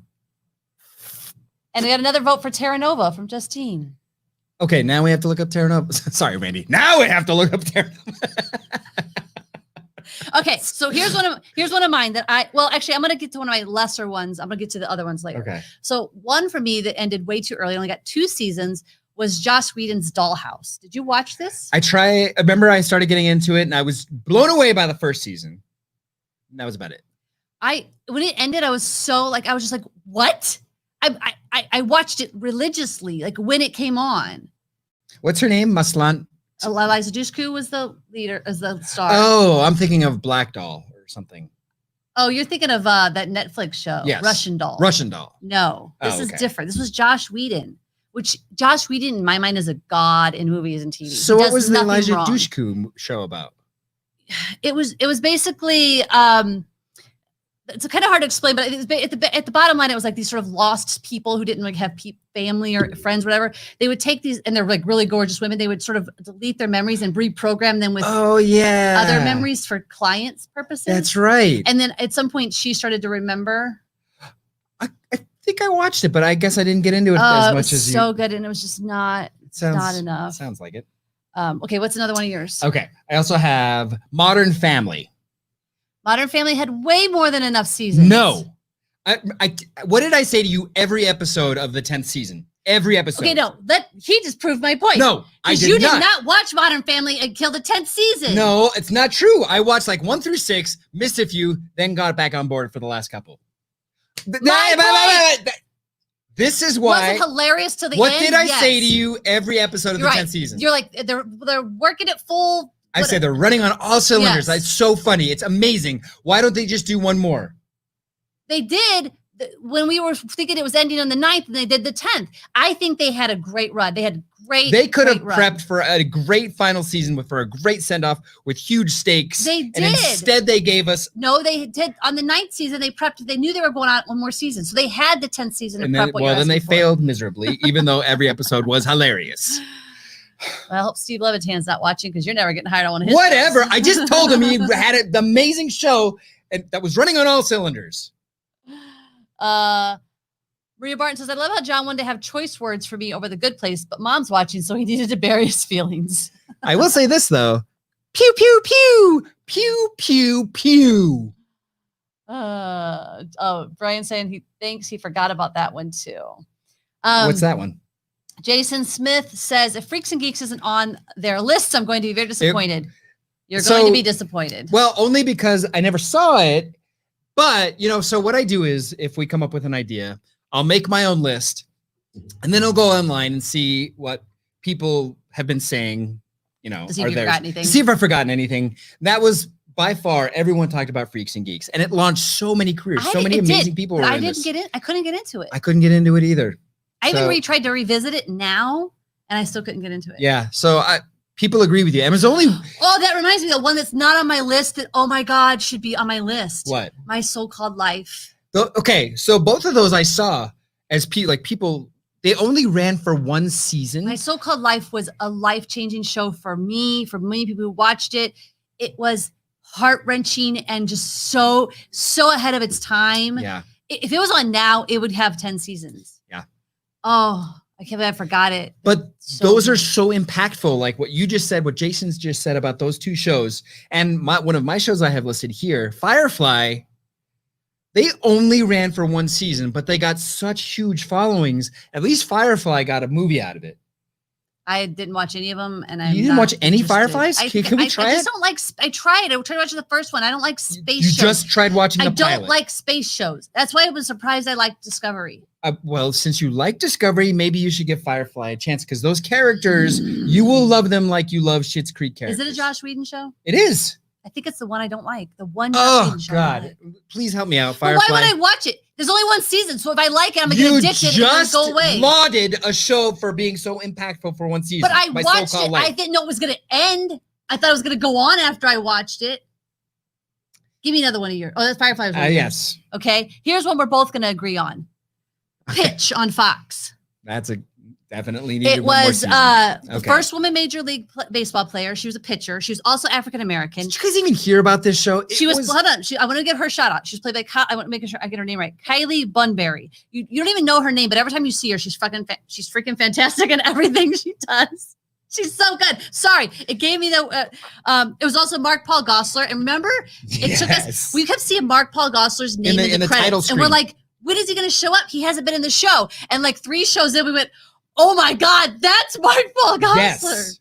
Speaker 1: And we got another vote for Terra Nova from Justine.
Speaker 2: Okay, now we have to look up Terra Nova. Sorry, Randy. Now we have to look up Terra Nova.
Speaker 1: Okay, so here's one of mine that actually I'm gonna get to one of my lesser ones. I'm gonna get to the other ones later.
Speaker 2: Okay.
Speaker 1: So one for me that ended way too early, only got 2 seasons, was Joss Whedon's Dollhouse. Did you watch this?
Speaker 2: I remember I started getting into it and I was blown away by the first season. And that was about it.
Speaker 1: When it ended, I was so like, I was just like, what? I watched it religiously, like when it came on.
Speaker 2: What's her name? Maslan.
Speaker 1: Eliza Dushku was the leader, as the star.
Speaker 2: Oh, I'm thinking of Black Doll or something.
Speaker 1: Oh, you're thinking of that Netflix show,
Speaker 2: Yes.
Speaker 1: Russian Doll.
Speaker 2: Russian Doll.
Speaker 1: No, this is
Speaker 2: okay.
Speaker 1: different. This was Josh Whedon, which Josh Whedon in my mind is a god in movies and TV.
Speaker 2: So
Speaker 1: He
Speaker 2: what
Speaker 1: does
Speaker 2: was the
Speaker 1: nothing
Speaker 2: Elijah
Speaker 1: wrong.
Speaker 2: Dushku show about?
Speaker 1: It was basically it's kind of hard to explain, but at the bottom line, it was like these sort of lost people who didn't like have family or friends, whatever. They would take these, and they're like really gorgeous women. They would sort of delete their memories and reprogram them with other memories for clients' purposes.
Speaker 2: That's right.
Speaker 1: And then at some point, she started to remember.
Speaker 2: I think I watched it, but I guess I didn't get into it as much as you.
Speaker 1: So good, and it was just not enough.
Speaker 2: Sounds like it.
Speaker 1: Okay, what's another one of yours?
Speaker 2: Okay, I also have Modern Family.
Speaker 1: Modern Family had way more than enough seasons.
Speaker 2: No. What did I say to you every episode of the 10th season? Every episode.
Speaker 1: Okay, no, he just proved my point.
Speaker 2: No, I did
Speaker 1: you
Speaker 2: not.
Speaker 1: did not watch Modern Family until the 10th season.
Speaker 2: No, it's not true. I watched like 1 through 6, missed a few, then got back on board for the last couple. This is why.
Speaker 1: Was it hilarious to the end?
Speaker 2: What did I
Speaker 1: Yes.
Speaker 2: say to you every episode of
Speaker 1: You're
Speaker 2: the
Speaker 1: right.
Speaker 2: 10th season?
Speaker 1: You're like, they're working it full.
Speaker 2: I said they're running on all cylinders.
Speaker 1: Yes.
Speaker 2: It's so funny. It's amazing. Why don't they just do one more?
Speaker 1: They did when we were thinking it was ending on the 9th, and they did the 10th. I think they had a great run. They had great.
Speaker 2: They could have
Speaker 1: great run.
Speaker 2: prepped for a great final season for a great send-off with huge stakes.
Speaker 1: They
Speaker 2: And
Speaker 1: did.
Speaker 2: instead they gave us.
Speaker 1: No, they did on the 9th season. They prepped. They knew they were going on one more season, so they had the 10th season to
Speaker 2: And
Speaker 1: prep.
Speaker 2: then,
Speaker 1: What
Speaker 2: well,
Speaker 1: you're
Speaker 2: then they
Speaker 1: asking for.
Speaker 2: failed miserably, even though every episode was hilarious.
Speaker 1: Well, I hope Steve Levitan's not watching because you're never getting hired on one of his.
Speaker 2: Whatever.
Speaker 1: shows.
Speaker 2: I just told him he had an amazing show and that was running on all cylinders.
Speaker 1: Maria Barton says, I love how John wanted to have choice words for me over The Good Place, but mom's watching, so he needed to bury his feelings.
Speaker 2: I will say this, though. Pew, pew, pew. Pew, pew, pew.
Speaker 1: Brian saying he thinks he forgot about that one too.
Speaker 2: What's that one?
Speaker 1: Jason Smith says, if Freaks and Geeks isn't on their lists, I'm going to be very disappointed. You're going to be disappointed.
Speaker 2: Well, only because I never saw it. But, so what I do is if we come up with an idea, I'll make my own list and then I'll go online and see what people have been saying,
Speaker 1: to see if you've forgotten anything.
Speaker 2: See if I've forgotten anything. That was by far, everyone talked about Freaks and Geeks, and it launched so many careers. So many amazing people were in this.
Speaker 1: I couldn't get into it.
Speaker 2: I couldn't get into it either.
Speaker 1: I even tried to revisit it now, and I still couldn't get into it.
Speaker 2: Yeah, so people agree with you. And it was only...
Speaker 1: Oh, that reminds me of the one that's not on my list that, oh my God, should be on my list.
Speaker 2: What?
Speaker 1: My So-Called Life.
Speaker 2: Okay, so both of those I saw as people... They only ran for one season.
Speaker 1: My So-Called Life was a life-changing show for me, for many people who watched it. It was heart-wrenching and just so ahead of its time.
Speaker 2: Yeah.
Speaker 1: If it was on now, it would have 10 seasons.
Speaker 2: Yeah.
Speaker 1: Oh, I can't believe I forgot it.
Speaker 2: But those are so impactful. Like what you just said, what Jason's just said about those two shows. And one of my shows I have listed here, Firefly, they only ran for one season, but they got such huge followings. At least Firefly got a movie out of it.
Speaker 1: I didn't watch any of them, and
Speaker 2: you didn't watch any Fireflies? Can we try it?
Speaker 1: I just don't like. I tried. I tried watching the first one. I don't like space shows.
Speaker 2: You just tried watching the pilot.
Speaker 1: I don't like space shows. That's why I was surprised I liked Discovery.
Speaker 2: Well, since you like Discovery, maybe you should give Firefly a chance because those characters, you will love them like you love Schitt's Creek characters.
Speaker 1: Is it a Joss Whedon show?
Speaker 2: It is.
Speaker 1: I think it's the one I don't like. The one Joss Whedon show. Oh
Speaker 2: God! Please help me out, Firefly.
Speaker 1: But why would I watch it? There's only one season, so if I like it, I'm gonna get addicted and then go away.
Speaker 2: You just lauded a show for being so impactful for one season.
Speaker 1: But I watched it. I didn't know it was gonna end. I thought it was gonna go on after I watched it. Give me another one of yours. Oh, that's Firefly.
Speaker 2: Yes.
Speaker 1: Okay. Here's one we're both gonna agree on. Pitch on Fox.
Speaker 2: That's a definitely needed.
Speaker 1: It was the first woman Major League Baseball player. She was a pitcher. She was also African American.
Speaker 2: Did you guys even hear about this show?
Speaker 1: Hold on. I want to give her a shout out. She's played by I want to make sure I get her name right. Kylie Bunbury. You don't even know her name, but every time you see her, she's freaking fantastic in everything she does. She's so good. Sorry, it gave me the. It was also Mark Paul Gosselaar, and remember, it took us. We kept seeing Mark Paul Gosselaar's name in the credits, and we're like, when is he going to show up? He hasn't been in the show, and like 3 shows in, we went, oh my God, that's Mark Paul Gosselaar.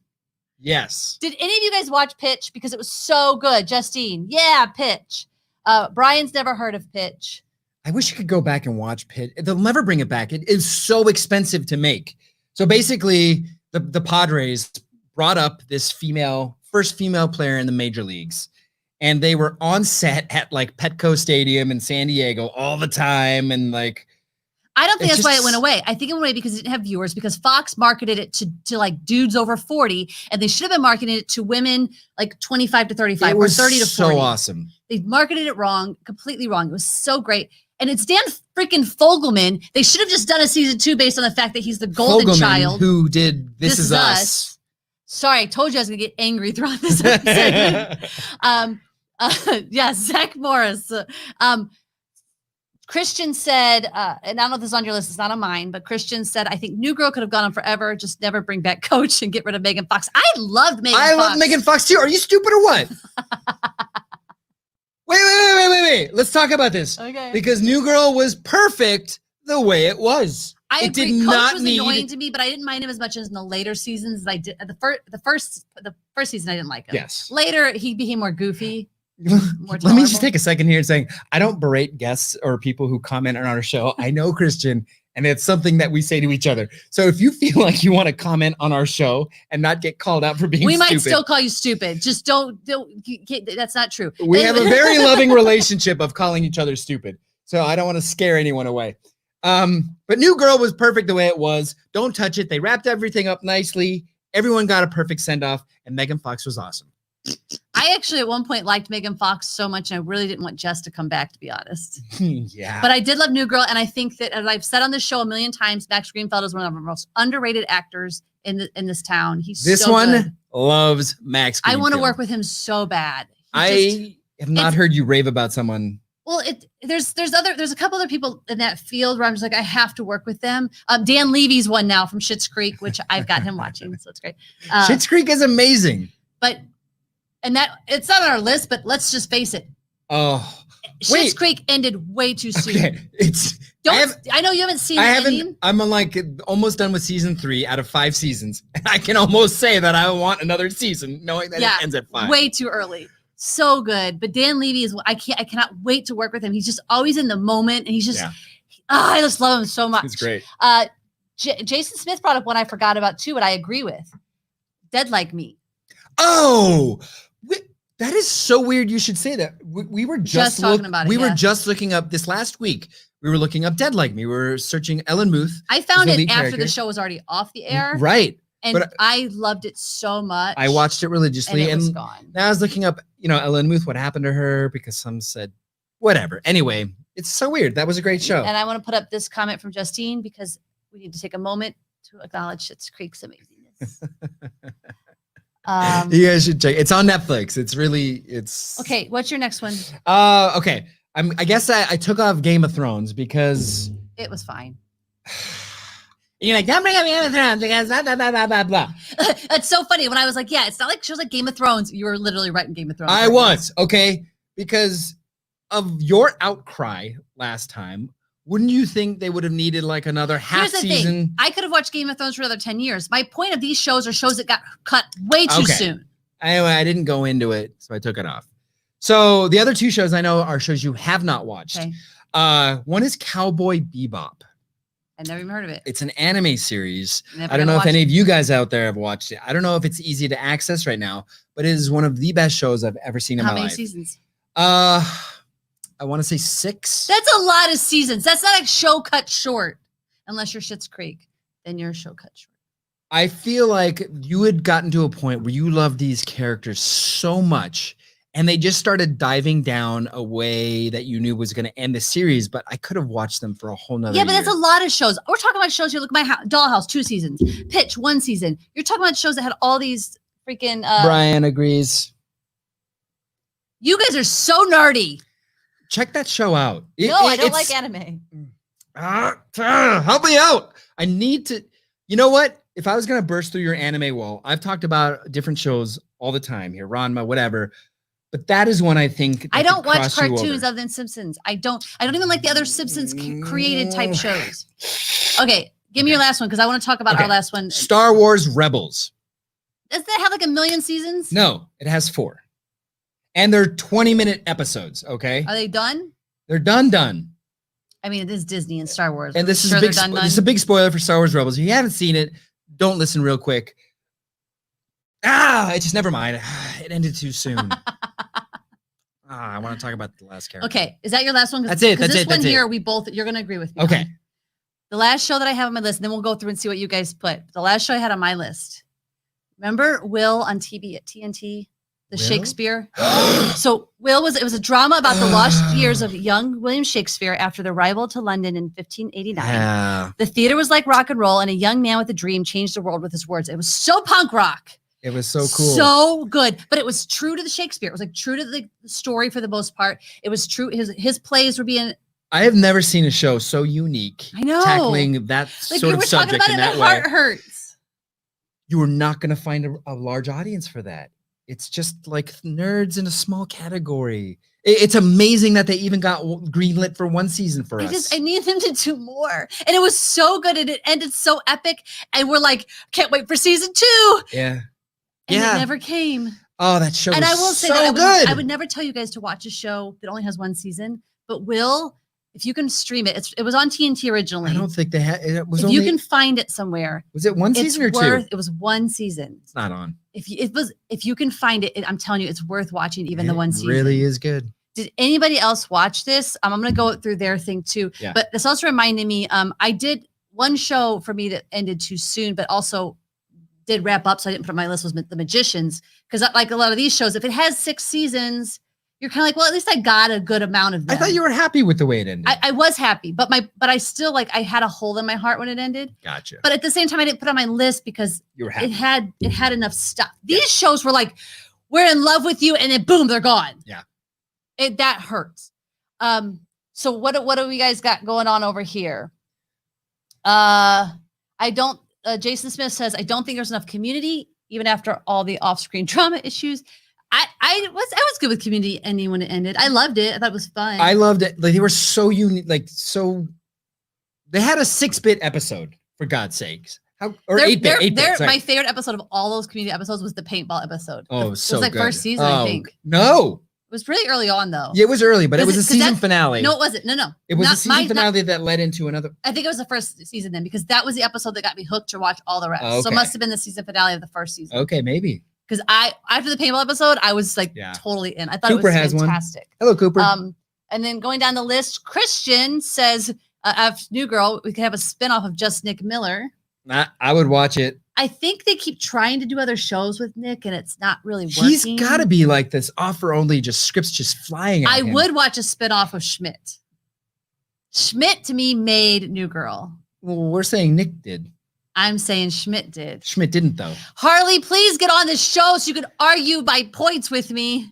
Speaker 2: Yes.
Speaker 1: Did any of you guys watch Pitch? Because it was so good. Justine, yeah, Pitch. Brian's never heard of Pitch.
Speaker 2: I wish you could go back and watch Pitch. They'll never bring it back. It is so expensive to make. So basically, the Padres brought up this first female player in the major leagues. And they were on set at like Petco Stadium in San Diego all the time. And like,
Speaker 1: I don't think that's why it went away. I think it went away because it didn't have viewers, because Fox marketed it to like dudes over 40, and they should have been marketing it to women like 25 to 35 or 30 to 40.
Speaker 2: So awesome.
Speaker 1: They marketed it wrong, completely wrong. It was so great. And it's Dan freaking Fogelman. They should have just done a season 2 based on the fact that he's the golden child
Speaker 2: who did This Is Us.
Speaker 1: Sorry, I told you I was going to get angry throughout this segment. Yeah, Zach Morris. Christian said, and I don't know if this is on your list, it's not on mine, but Christian said, I think New Girl could have gone on forever, just never bring back Coach and get rid of Megan Fox. I loved Megan Fox. I love
Speaker 2: Megan Fox too. Are you stupid or what? Wait. Let's talk about this.
Speaker 1: Okay.
Speaker 2: Because New Girl was perfect the way it was.
Speaker 1: I agree. Coach was annoying to me, but I didn't mind him as much as in the later seasons as I did. The first season, I didn't like him.
Speaker 2: Yes.
Speaker 1: Later, he became more goofy.
Speaker 2: Let me just take a second here and saying, I don't berate guests or people who comment on our show. I know Christian, and it's something that we say to each other. So if you feel like you want to comment on our show and not get called out for being
Speaker 1: we
Speaker 2: stupid,
Speaker 1: might still call you stupid. Just don't that's not true.
Speaker 2: We have a very loving relationship of calling each other stupid. So I don't want to scare anyone away. But New Girl was perfect the way it was. Don't touch it. They wrapped everything up nicely. Everyone got a perfect send-off, and Megan Fox was awesome.
Speaker 1: I actually at one point liked Megan Fox so much, and I really didn't want Jess to come back, to be honest.
Speaker 2: Yeah.
Speaker 1: But I did love New Girl, and I think that, as I've said on this show a million times, Max Greenfield is one of the most underrated actors in this town. He's
Speaker 2: this
Speaker 1: so
Speaker 2: one
Speaker 1: good.
Speaker 2: Loves Max Greenfield.
Speaker 1: I want to work with him so bad.
Speaker 2: I have not heard you rave about someone.
Speaker 1: Well, there's a couple other people in that field where I'm just like, I have to work with them. Dan Levy's one now from Schitt's Creek, which I've got him watching, so it's great.
Speaker 2: Schitt's Creek is amazing.
Speaker 1: And that it's not on our list, but let's just face it.
Speaker 2: Oh,
Speaker 1: Schitt's Creek ended way too soon.
Speaker 2: Okay,
Speaker 1: I know you haven't seen
Speaker 2: I
Speaker 1: the
Speaker 2: haven't.
Speaker 1: ending.
Speaker 2: I'm like almost done with season 3 out of 5 seasons. I can almost say that I want another season, knowing that it ends at 5.
Speaker 1: Way too early. So good. But Dan Levy is I cannot wait to work with him. He's just always in the moment, and he's just I just love him so much.
Speaker 2: He's great.
Speaker 1: Jason Smith brought up one I forgot about too, and I agree with. Dead Like Me.
Speaker 2: Oh, that is so weird. You should say that. We were just
Speaker 1: talking about it.
Speaker 2: We were just looking up this last week. We were looking up Dead Like Me. We were searching Ellen Muth.
Speaker 1: I found it after
Speaker 2: character.
Speaker 1: the show was already off the air.
Speaker 2: Right.
Speaker 1: And
Speaker 2: but
Speaker 1: I loved it so much.
Speaker 2: I watched it religiously,
Speaker 1: and it was gone.
Speaker 2: Now I was looking up, Ellen Muth, what happened to her, because some said whatever. Anyway, it's so weird. That was a great show.
Speaker 1: And I want to put up this comment from Justine because we need to take a moment to acknowledge Schitt's Creek's amazingness.
Speaker 2: You guys should check. It's on Netflix. It's
Speaker 1: okay. What's your next one?
Speaker 2: Okay. I guess I took off Game of Thrones because
Speaker 1: it was fine.
Speaker 2: You're like, don't bring up Game of Thrones because blah, blah, blah, blah, blah, blah.
Speaker 1: It's so funny. When I was like, yeah, it's not like shows like Game of Thrones. You were literally writing Game of Thrones.
Speaker 2: I was, okay? Because of your outcry last time, wouldn't you think they would have needed like another half season?
Speaker 1: Thing. I could have watched Game of Thrones for another 10 years. My point of these shows are shows that got cut way too soon.
Speaker 2: Anyway, I didn't go into it, so I took it off. So the other 2 shows I know are shows you have not watched.
Speaker 1: Okay.
Speaker 2: One is Cowboy Bebop.
Speaker 1: I never even heard of it.
Speaker 2: It's an anime series.
Speaker 1: Never
Speaker 2: I don't know if any of you guys out there have watched it. I don't know if it's easy to access right now, but it is one of the best shows I've ever seen in my life.
Speaker 1: How many seasons?
Speaker 2: I want to say 6.
Speaker 1: That's a lot of seasons. That's not a show cut short. Unless you're Schitt's Creek, then you're a show cut short.
Speaker 2: I feel like you had gotten to a point where you loved these characters so much, and they just started diving down a way that you knew was going to end the series, but I could have watched them for a whole nother year.
Speaker 1: But that's a lot of shows. We're talking about shows. You look at my Dollhouse, 2 seasons. Pitch, 1 season. You're talking about shows that had all these freaking...
Speaker 2: Brian agrees.
Speaker 1: You guys are so nerdy.
Speaker 2: Check that show out.
Speaker 1: I don't like anime.
Speaker 2: Help me out. I need to... You know what? If I was going to burst through your anime wall, I've talked about different shows all the time here, Ranma, whatever. But that is one I think
Speaker 1: I don't watch cartoons other than Simpsons. I don't even like the other Simpsons created type shows. Okay, give me your last one because I want to talk about our last one.
Speaker 2: Star Wars Rebels.
Speaker 1: Doesn't that have like 1 million seasons?
Speaker 2: No, it has 4. And they're 20-minute episodes, okay?
Speaker 1: Are they done?
Speaker 2: They're done.
Speaker 1: I mean, it is Disney and Star Wars.
Speaker 2: And this is a big spoiler for Star Wars Rebels. If you haven't seen it, don't listen real quick. Never mind. It ended too soon. I want to talk about the last character.
Speaker 1: Okay, is that your last one?
Speaker 2: That's it.
Speaker 1: This one here, you're going to agree with me.
Speaker 2: Okay.
Speaker 1: On. The last show that I have on my list, and then we'll go through and see what you guys put. The last show I had on my list. Remember Will on TV at TNT? The Shakespeare. So Will it was a drama about the lost years of young William Shakespeare after the arrival to London in 1589.
Speaker 2: Yeah.
Speaker 1: The theater was like rock and roll, and a young man with a dream changed the world with his words. It was so punk rock.
Speaker 2: It was so cool.
Speaker 1: So good. But it was true to the Shakespeare. It was like true to the story for the most part. It was true. His plays were being...
Speaker 2: I have never seen a show so unique.
Speaker 1: I know.
Speaker 2: Tackling that sort of subject in that way.
Speaker 1: My heart hurts.
Speaker 2: You are not going to find a large audience for that. It's just like nerds in a small category. It's amazing that they even got greenlit for 1 season for us.
Speaker 1: I need them to do more. And it was so good. And it ended so epic. And we're like, can't wait for season 2.
Speaker 2: Yeah.
Speaker 1: And it never came.
Speaker 2: Oh, that show
Speaker 1: and
Speaker 2: was
Speaker 1: I will say
Speaker 2: so
Speaker 1: that
Speaker 2: good.
Speaker 1: I would never tell you guys to watch a show that only has 1 season. But Will, if you can stream it, it was on TNT originally.
Speaker 2: I don't think they had it. Was
Speaker 1: if you can find it somewhere.
Speaker 2: Was it 1 season or 2?
Speaker 1: It was 1 season.
Speaker 2: It's not on.
Speaker 1: If you can find it, I'm telling you, it's worth watching even the 1 season.
Speaker 2: It really is good.
Speaker 1: Did anybody else watch this? I'm going to go through their thing too.
Speaker 2: Yeah.
Speaker 1: But this also reminded me, I did one show for me that ended too soon, but also did wrap up. So I didn't put on my list was The Magicians. Because like a lot of these shows, if it has 6 seasons, you're kind of like, well, at least I got a good amount of them.
Speaker 2: I thought you were happy with the way it ended.
Speaker 1: I was happy, but I still I had a hole in my heart when it ended.
Speaker 2: Gotcha.
Speaker 1: But at the same time, I didn't put it on my list because
Speaker 2: you were happy.
Speaker 1: It had enough stuff. These shows were like, we're in love with you, and then boom, they're gone.
Speaker 2: Yeah.
Speaker 1: That hurts. So what do we guys got going on over here? Jason Smith says, I don't think there's enough Community, even after all the off-screen drama issues. I was good with Community ending when it ended. I loved it. I thought it was fun.
Speaker 2: I loved it. Like they were so unique, like so They had a 6-bit episode, for God's sakes. Or
Speaker 1: Their-
Speaker 2: 8-bit. 8-bit,
Speaker 1: their-
Speaker 2: sorry.
Speaker 1: my favorite episode of all those community episodes was the paintball episode.
Speaker 2: Oh,
Speaker 1: It was
Speaker 2: so
Speaker 1: like
Speaker 2: good.
Speaker 1: first season, I think.
Speaker 2: No.
Speaker 1: It was really early on, though.
Speaker 2: Yeah, it was early, but it was a
Speaker 1: 'Cause
Speaker 2: season
Speaker 1: that-
Speaker 2: finale.
Speaker 1: No, it wasn't. No.
Speaker 2: It was a
Speaker 1: Not-
Speaker 2: season
Speaker 1: not-
Speaker 2: finale that led into another.
Speaker 1: I think it was the first season then, because that was the episode that got me hooked to watch all the rest. So it
Speaker 2: Okay.
Speaker 1: must have been the season finale of the first season.
Speaker 2: Okay, maybe.
Speaker 1: Because after the paintball episode, I was like
Speaker 2: Yeah.
Speaker 1: totally in. I thought
Speaker 2: Cooper
Speaker 1: it was
Speaker 2: has one.
Speaker 1: fantastic.
Speaker 2: Hello, Cooper.
Speaker 1: And then going down the list, Christian says, after New Girl, we could have a spinoff of just Nick Miller.
Speaker 2: I would watch it.
Speaker 1: I think they keep trying to do other shows with Nick, and it's not really working.
Speaker 2: He's got to be like this offer only, just scripts just flying.
Speaker 1: I
Speaker 2: him.
Speaker 1: would watch a spinoff of Schmidt. Schmidt to me made New Girl.
Speaker 2: Well, we're saying Nick did.
Speaker 1: I'm saying Schmidt did.
Speaker 2: Schmidt didn't though.
Speaker 1: Harley, please get on the show so you can argue by points with me.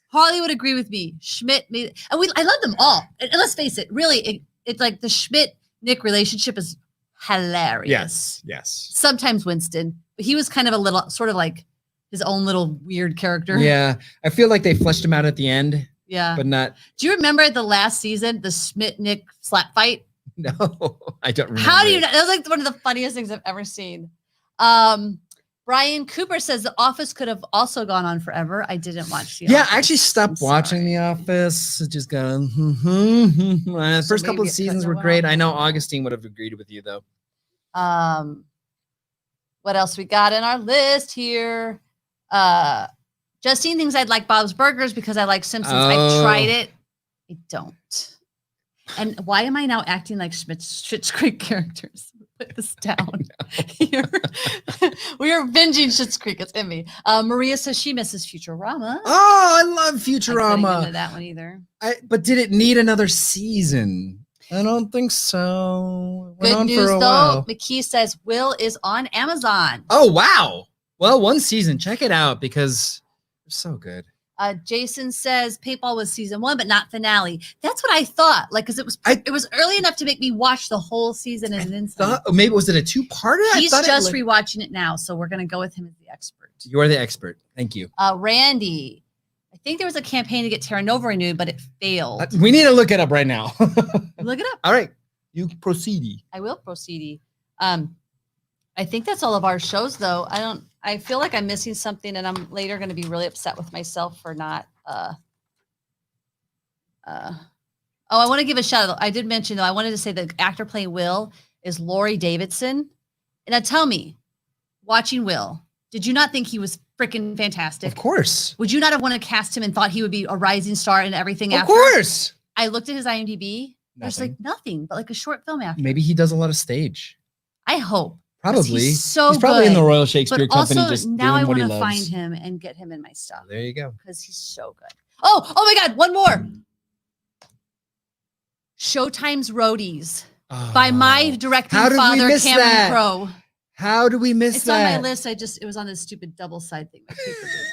Speaker 1: Harley would agree with me. Schmidt made, and I love them all. And let's face it, really, it's like the Schmidt Nick relationship is hilarious.
Speaker 2: Yes.
Speaker 1: Sometimes Winston, but he was kind of a little sort of like his own little weird character.
Speaker 2: Yeah. I feel like they fleshed him out at the end,
Speaker 1: Yeah.
Speaker 2: but not.
Speaker 1: Do you remember the last season, the Schmidt Nick slap fight?
Speaker 2: No, I don't remember.
Speaker 1: How do you know? That was like one of the funniest things I've ever seen. Brian Cooper says The Office could have also gone on forever. I didn't watch The
Speaker 2: Yeah,
Speaker 1: Office.
Speaker 2: I actually stopped
Speaker 1: I'm
Speaker 2: watching
Speaker 1: sorry.
Speaker 2: The Office. It just got. First couple
Speaker 1: maybe
Speaker 2: of
Speaker 1: it
Speaker 2: seasons were
Speaker 1: couldn't have
Speaker 2: great.
Speaker 1: went
Speaker 2: I know
Speaker 1: on.
Speaker 2: Augustine would have agreed with you though.
Speaker 1: What else we got in our list here? Justine thinks I'd like Bob's Burgers because I like Simpsons. I've
Speaker 2: Oh.
Speaker 1: tried it. I don't. And why am I now acting like Schitt's Creek characters? Put this down. Here. We are binging Schitt's Creek. It's in me. Maria says she misses Futurama.
Speaker 2: Oh, I love
Speaker 1: I couldn't get into
Speaker 2: Futurama.
Speaker 1: that one either.
Speaker 2: But did it need another season? I don't think so. It went
Speaker 1: Good
Speaker 2: on
Speaker 1: news
Speaker 2: for a
Speaker 1: though.
Speaker 2: while.
Speaker 1: McKee says Will is on Amazon.
Speaker 2: Oh wow! Well, one season. Check it out because it's so good.
Speaker 1: Jason says Paintball was season 1, but not finale. That's what I thought. Like, because it was early enough to make me watch the whole season and then some.
Speaker 2: Maybe was it a 2-parter?
Speaker 1: He's just rewatching it now, so we're gonna go with him as the expert.
Speaker 2: You are the expert. Thank you.
Speaker 1: Randy, I think there was a campaign to get Terra Nova renewed, but it failed.
Speaker 2: We need to look it up right now.
Speaker 1: Look it up.
Speaker 2: All right, you proceed.
Speaker 1: I will proceed. I think that's all of our shows, though. I feel like I'm missing something, and I'm later going to be really upset with myself for not. I want to give a shout out. I did mention though. I wanted to say the actor playing Will is Laurie Davidson. And now tell me, watching Will, did you not think he was freaking fantastic?
Speaker 2: Of course.
Speaker 1: Would you not have wanted to cast him and thought he would be a rising star and everything?
Speaker 2: Of
Speaker 1: after?
Speaker 2: course.
Speaker 1: I looked at his IMDb. There's
Speaker 2: Nothing.
Speaker 1: like nothing but like a short film after.
Speaker 2: Maybe he does a lot of stage.
Speaker 1: I hope. 'Cause
Speaker 2: Probably.
Speaker 1: he's so
Speaker 2: probably in the
Speaker 1: good.
Speaker 2: Royal Shakespeare
Speaker 1: But
Speaker 2: Company
Speaker 1: also
Speaker 2: just
Speaker 1: now I
Speaker 2: doing what
Speaker 1: want
Speaker 2: he
Speaker 1: to
Speaker 2: loves.
Speaker 1: find him and get him in my stuff
Speaker 2: There you go.
Speaker 1: because he's so good. Oh my God, one more. Showtime's Roadies by my directing
Speaker 2: How did we
Speaker 1: father,
Speaker 2: miss
Speaker 1: Cameron
Speaker 2: that?
Speaker 1: Crowe.
Speaker 2: How do we miss
Speaker 1: It's
Speaker 2: that?
Speaker 1: on my list. It was on this stupid double side thing. My paper did.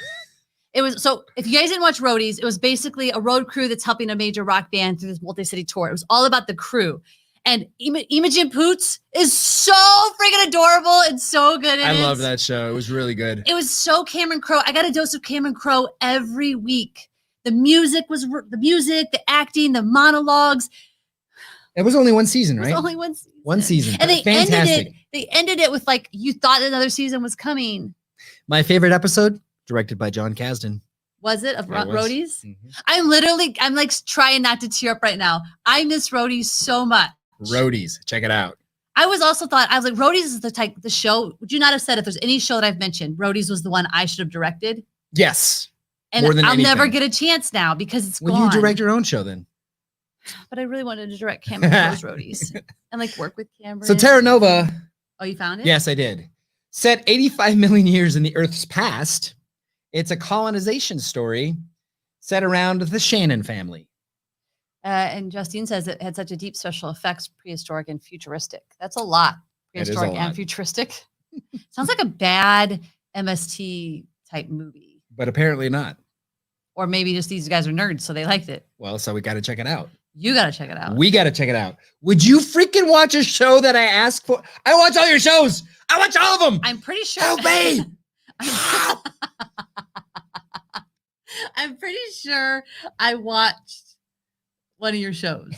Speaker 1: It was so if you guys didn't watch Roadies, it was basically a road crew that's helping a major rock band through this multi-city tour. It was all about the crew. And Imogen Poots is so freaking adorable and so good in
Speaker 2: I
Speaker 1: it.
Speaker 2: love that show. It was really good.
Speaker 1: It was so Cameron Crowe. I got a dose of Cameron Crowe every week. The music, the acting, the monologues.
Speaker 2: It was only one season,
Speaker 1: It was
Speaker 2: right?
Speaker 1: only one season.
Speaker 2: One season.
Speaker 1: And they
Speaker 2: Fantastic.
Speaker 1: ended it with like you thought another season was coming.
Speaker 2: My favorite episode, directed by John Kasdan.
Speaker 1: Was it of
Speaker 2: It was.
Speaker 1: Roadies?
Speaker 2: Mhm.
Speaker 1: I'm like trying not to tear up right now. I miss Roadies so much.
Speaker 2: Roadies. Check it out.
Speaker 1: I was like, Roadies is the show. Would you not have said if there's any show that I've mentioned, Roadies was the one I should have directed?
Speaker 2: Yes.
Speaker 1: And
Speaker 2: More than
Speaker 1: I'll never
Speaker 2: anything.
Speaker 1: get a chance now because it's
Speaker 2: Well,
Speaker 1: gone.
Speaker 2: you direct your own show then.
Speaker 1: But I really wanted to direct Cameron Crowe's Roadies and like work with Cameron.
Speaker 2: So Terra Nova,
Speaker 1: Oh, you found it?
Speaker 2: yes, I did. Set 85 million years in the Earth's past. It's a colonization story set around the Shannon family.
Speaker 1: And Justine says it had such a deep special effects, prehistoric and futuristic. That's a lot.
Speaker 2: That is a
Speaker 1: Prehistoric and
Speaker 2: lot.
Speaker 1: futuristic. Sounds like a bad MST type movie.
Speaker 2: But apparently not.
Speaker 1: Or maybe just these guys are nerds, so they liked it.
Speaker 2: Well, so we got to check it out.
Speaker 1: You got to check it out.
Speaker 2: We got to check it out. Would you freaking watch a show that I asked for? I watch all your shows. I watch all of them.
Speaker 1: I'm pretty sure.
Speaker 2: Help me.
Speaker 1: I'm pretty sure I watched one of your shows.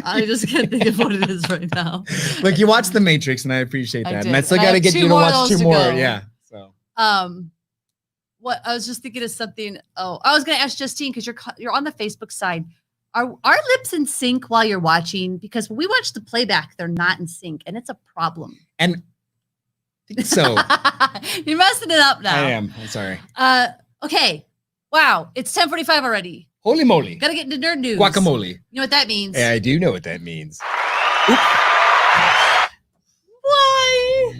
Speaker 1: I just can't think of what it is right now.
Speaker 2: Look, you watched The Matrix, and I appreciate
Speaker 1: I
Speaker 2: that.
Speaker 1: did.
Speaker 2: And I still
Speaker 1: And I
Speaker 2: got to
Speaker 1: have
Speaker 2: get
Speaker 1: two
Speaker 2: you to
Speaker 1: more
Speaker 2: watch
Speaker 1: of
Speaker 2: 2
Speaker 1: those to
Speaker 2: more.
Speaker 1: go.
Speaker 2: Yeah. So
Speaker 1: What I was just thinking of something. Oh, I was going to ask Justine because you're on the Facebook side. Are our lips in sync while you're watching? Because when we watch the playback, they're not in sync, and it's a problem.
Speaker 2: And I think so.
Speaker 1: You're messing it up now.
Speaker 2: I am. I'm sorry.
Speaker 1: Okay. Wow. It's 10:45 already.
Speaker 2: Holy moly.
Speaker 1: Gotta get into nerd news.
Speaker 2: Guacamole.
Speaker 1: You know what that means?
Speaker 2: Yeah, I do know what that means.
Speaker 1: Why?